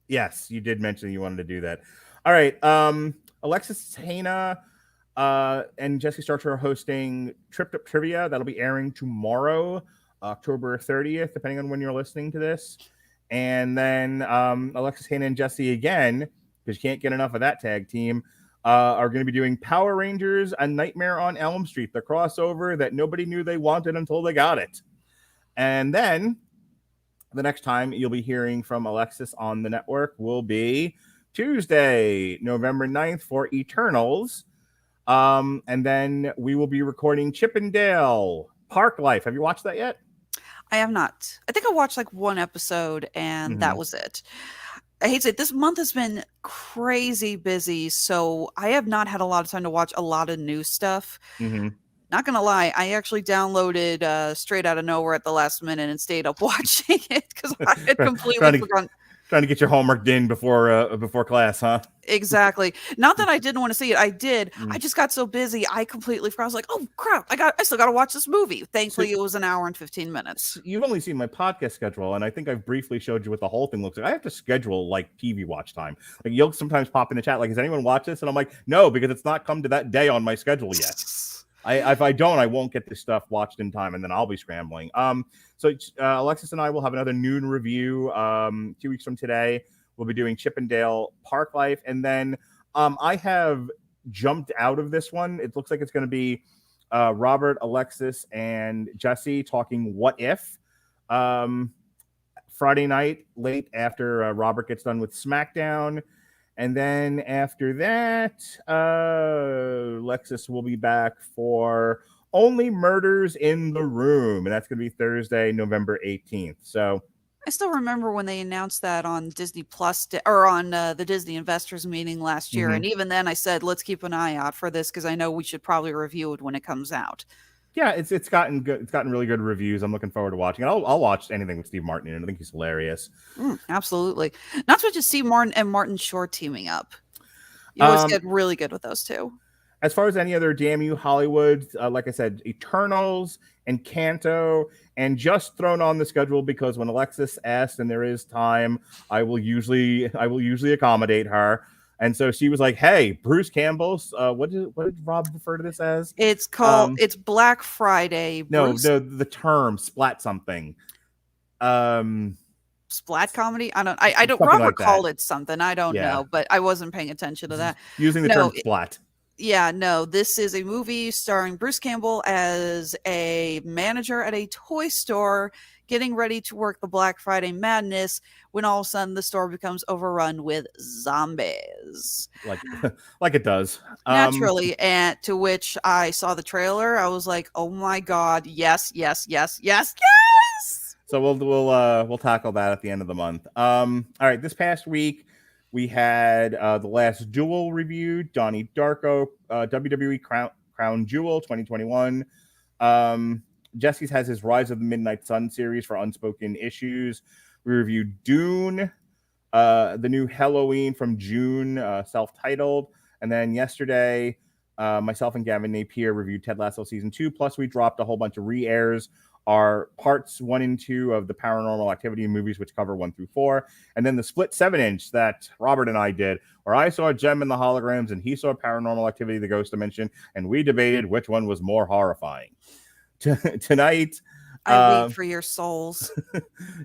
yes, you did mention you wanted to do that. All right, Alexis, Hejna, and Jesse Starcher are hosting Tripped Up Trivia. That'll be airing tomorrow, October 30th, depending on when you're listening to this. And then Alexis, Hejna, and Jesse again, because you can't get enough of that tag team, are going to be doing Power Rangers: A Nightmare on Elm Street, the crossover that nobody knew they wanted until they got it. And then the next time you'll be hearing from Alexis on the network will be Tuesday, November 9th for Eternals. And then we will be recording Chip and Dale Park Life. Have you watched that yet? I have not. I think I watched like one episode and that was it. I hate to say it, this month has been crazy busy, so I have not had a lot of time to watch a lot of new stuff. Not gonna lie, I actually downloaded Straight Outta Nowhere at the last minute and stayed up watching it because I had completely forgotten. Trying to get your homework done before class, huh? Exactly. Not that I didn't want to see it. I did. I just got so busy. I completely forgot. I was like, oh crap, I still got to watch this movie. Thankfully, it was an hour and 15 minutes. You've only seen my podcast schedule, and I think I've briefly showed you what the whole thing looks like. I have to schedule like TV watch time. Like you'll sometimes pop in the chat, like, has anyone watched this? And I'm like, no, because it's not come to that day on my schedule yet. If I don't, I won't get this stuff watched in time, and then I'll be scrambling. So Alexis and I will have another noon review 2 weeks from today. We'll be doing Chip and Dale Park Life, and then I have jumped out of this one. It looks like it's going to be Robert, Alexis, and Jesse talking What If Friday night late after Robert gets done with SmackDown. And then after that, Alexis will be back for Only Murders in the Room. And that's going to be Thursday, November 18th. So I still remember when they announced that on Disney Plus or on the Disney Investors meeting last year. And even then I said, let's keep an eye out for this because I know we should probably review it when it comes out. Yeah, it's gotten good. It's gotten really good reviews. I'm looking forward to watching it. I'll watch anything with Steve Martin in it. I think he's hilarious. Absolutely. Not to just Steve Martin and Martin Short teaming up. You always get really good with those two. As far as any other Damn You Hollywood, like I said, Eternals and Canto, and just thrown on the schedule because when Alexis asked and there is time, I will usually accommodate her. And so she was like, "Hey, Bruce Campbell's what did Rob refer to this as? It's called it's Black Friday. Bruce. No, the term splat something. Splat comedy? I don't Robert like called it something. I don't know, but I wasn't paying attention to that. Using the term splat. This is a movie starring Bruce Campbell as a manager at a toy store getting ready to work the Black Friday madness when all of a sudden the store becomes overrun with zombies. Like it does. Naturally, and to which I saw the trailer. I was like, oh my God, yes. So we'll tackle that at the end of the month. All right, this past week we had The Last Duel reviewed, Donnie Darko, WWE Crown Jewel 2021. Jesse's has his Rise of the Midnight Sun series for Unspoken Issues. We reviewed Dune, the new Halloween from June, self-titled. And then yesterday, myself and Gavin Napier reviewed Ted Lasso Season 2. Plus, we dropped a whole bunch of re-airs, our parts 1 and 2 of the Paranormal Activity movies, which cover 1 through 4. And then the split 7-inch that Robert and I did, where I saw Gem in the Holograms and he saw Paranormal Activity, the Ghost Dimension, and we debated which one was more horrifying. Tonight, I weep for your souls.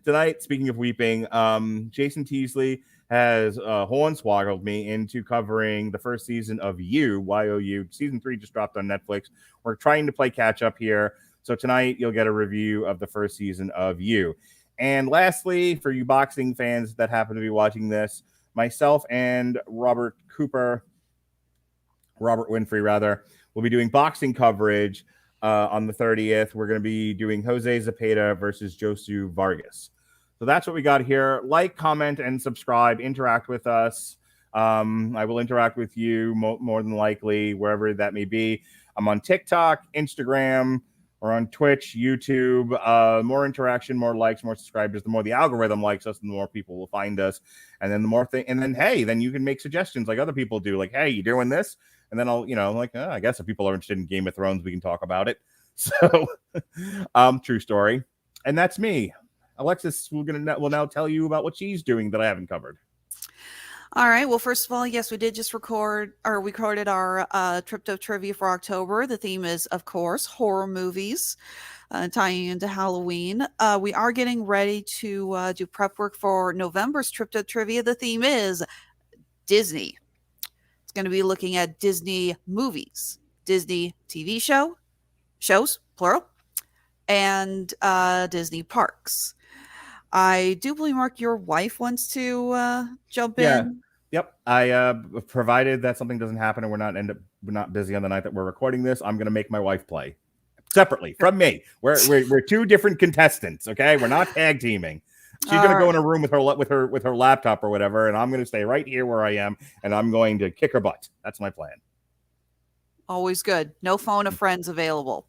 Tonight, speaking of weeping, Jason Teasley has hornswoggled me into covering the first season of YOU. Season 3 just dropped on Netflix. We're trying to play catch up here. So tonight, you'll get a review of the first season of You. And lastly, for you boxing fans that happen to be watching this, myself and Robert Winfrey, will be doing boxing coverage on the 30th. We're going to be doing Jose Zepeda versus Josu Vargas. So that's what we got here. Like, comment, and subscribe. Interact with us. I will interact with you more than likely, wherever that may be. I'm on TikTok, Instagram, or on Twitch, YouTube. More interaction, more likes, more subscribers. The more the algorithm likes us, the more people will find us. And then the more then you can make suggestions like other people do. Like, hey, you doing this? And then I'll, I guess if people are interested in Game of Thrones, we can talk about it. So, true story. And that's me. Alexis will now tell you about what she's doing that I haven't covered. All right. Well, first of all, yes, we did just recorded our Tripto trivia for October. The theme is, of course, horror movies, tying into Halloween. We are getting ready to do prep work for November's Tripto trivia. The theme is Disney. It's going to be looking at Disney movies, Disney TV shows, plural, and Disney parks. I do believe, Mark, your wife wants to jump in. Yep. I provided that something doesn't happen and we're not busy on the night that we're recording this, I'm going to make my wife play separately from me. We're two different contestants. Okay, we're not tag teaming. She's going to go in a room with her laptop or whatever, and I'm going to stay right here where I am, and I'm going to kick her butt. That's my plan. Always good. No phone of friends available.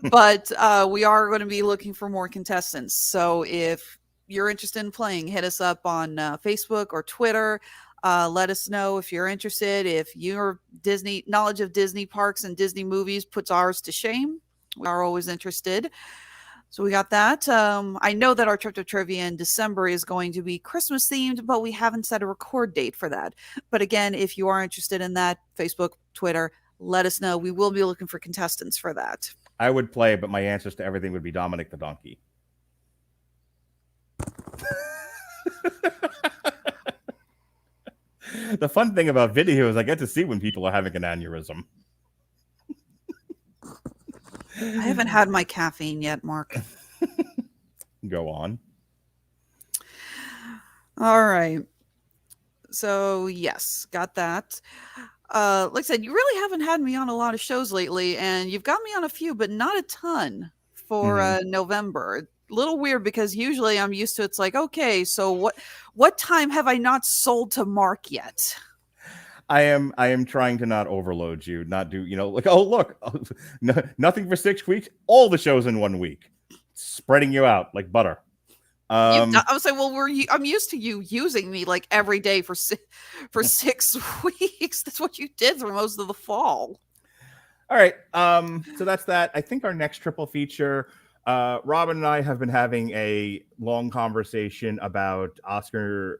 But we are going to be looking for more contestants. So if you're interested in playing, hit us up on Facebook or Twitter. Let us know if you're interested. If your Disney knowledge of Disney parks and Disney movies puts ours to shame, we are always interested. So we got that. I know that our trip to trivia in December is going to be Christmas themed, but we haven't set a record date for that. But again, if you are interested in that, Facebook, Twitter, let us know. We will be looking for contestants for that. I would play, but my answers to everything would be Dominic the Donkey. The fun thing about video is I get to see when people are having an aneurysm. I haven't had my caffeine yet, Mark. Go on. All right. So, yes, got that. Like I said, you really haven't had me on a lot of shows lately, and you've got me on a few, but not a ton for November. A little weird because usually I'm used to it's like, okay, so what time have I not sold to Mark yet? I am trying to not overload you, not do, like, oh, look, nothing for 6 weeks, all the shows in 1 week, spreading you out like butter. I was like, well, I'm used to you using me like every day for 6 weeks. That's what you did for most of the fall. All right. So that's that. I think our next triple feature, Robin and I have been having a long conversation about Oscar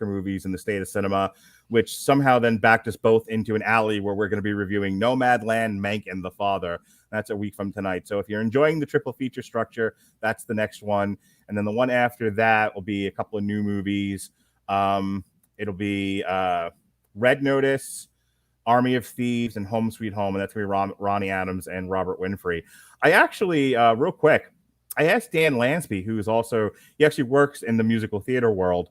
movies and the state of cinema, which somehow then backed us both into an alley where we're going to be reviewing Nomadland, Mank, and The Father. That's a week from tonight. So if you're enjoying the triple feature structure, that's the next one. And then the one after that will be a couple of new movies. It'll be Red Notice, Army of Thieves, and Home Sweet Home. And that's going to be Ronnie Adams and Robert Winfrey. I actually, real quick, I asked Dan Lansby, he actually works in the musical theater world,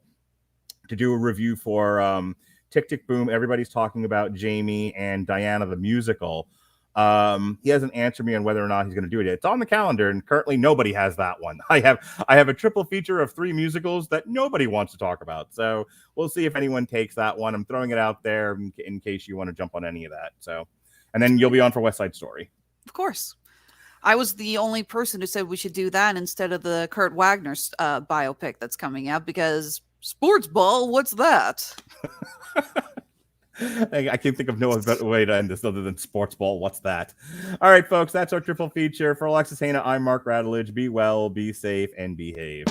to do a review for Tick, Tick, Boom. Everybody's talking about Jamie and Diana the musical. He hasn't answered me on whether or not he's going to do it. It's on the calendar, and currently nobody has that one. I have a triple feature of 3 musicals that nobody wants to talk about. So we'll see if anyone takes that one. I'm throwing it out there in case you want to jump on any of that. So, and then you'll be on for West Side Story. Of course. I was the only person who said we should do that instead of the Kurt Wagner biopic that's coming out, because sports ball, what's that? I can't think of no better way to end this other than sports ball. What's that? All right, folks, that's our triple feature. For Alexis Hejna, I'm Mark Radulich. Be well, be safe, and behave.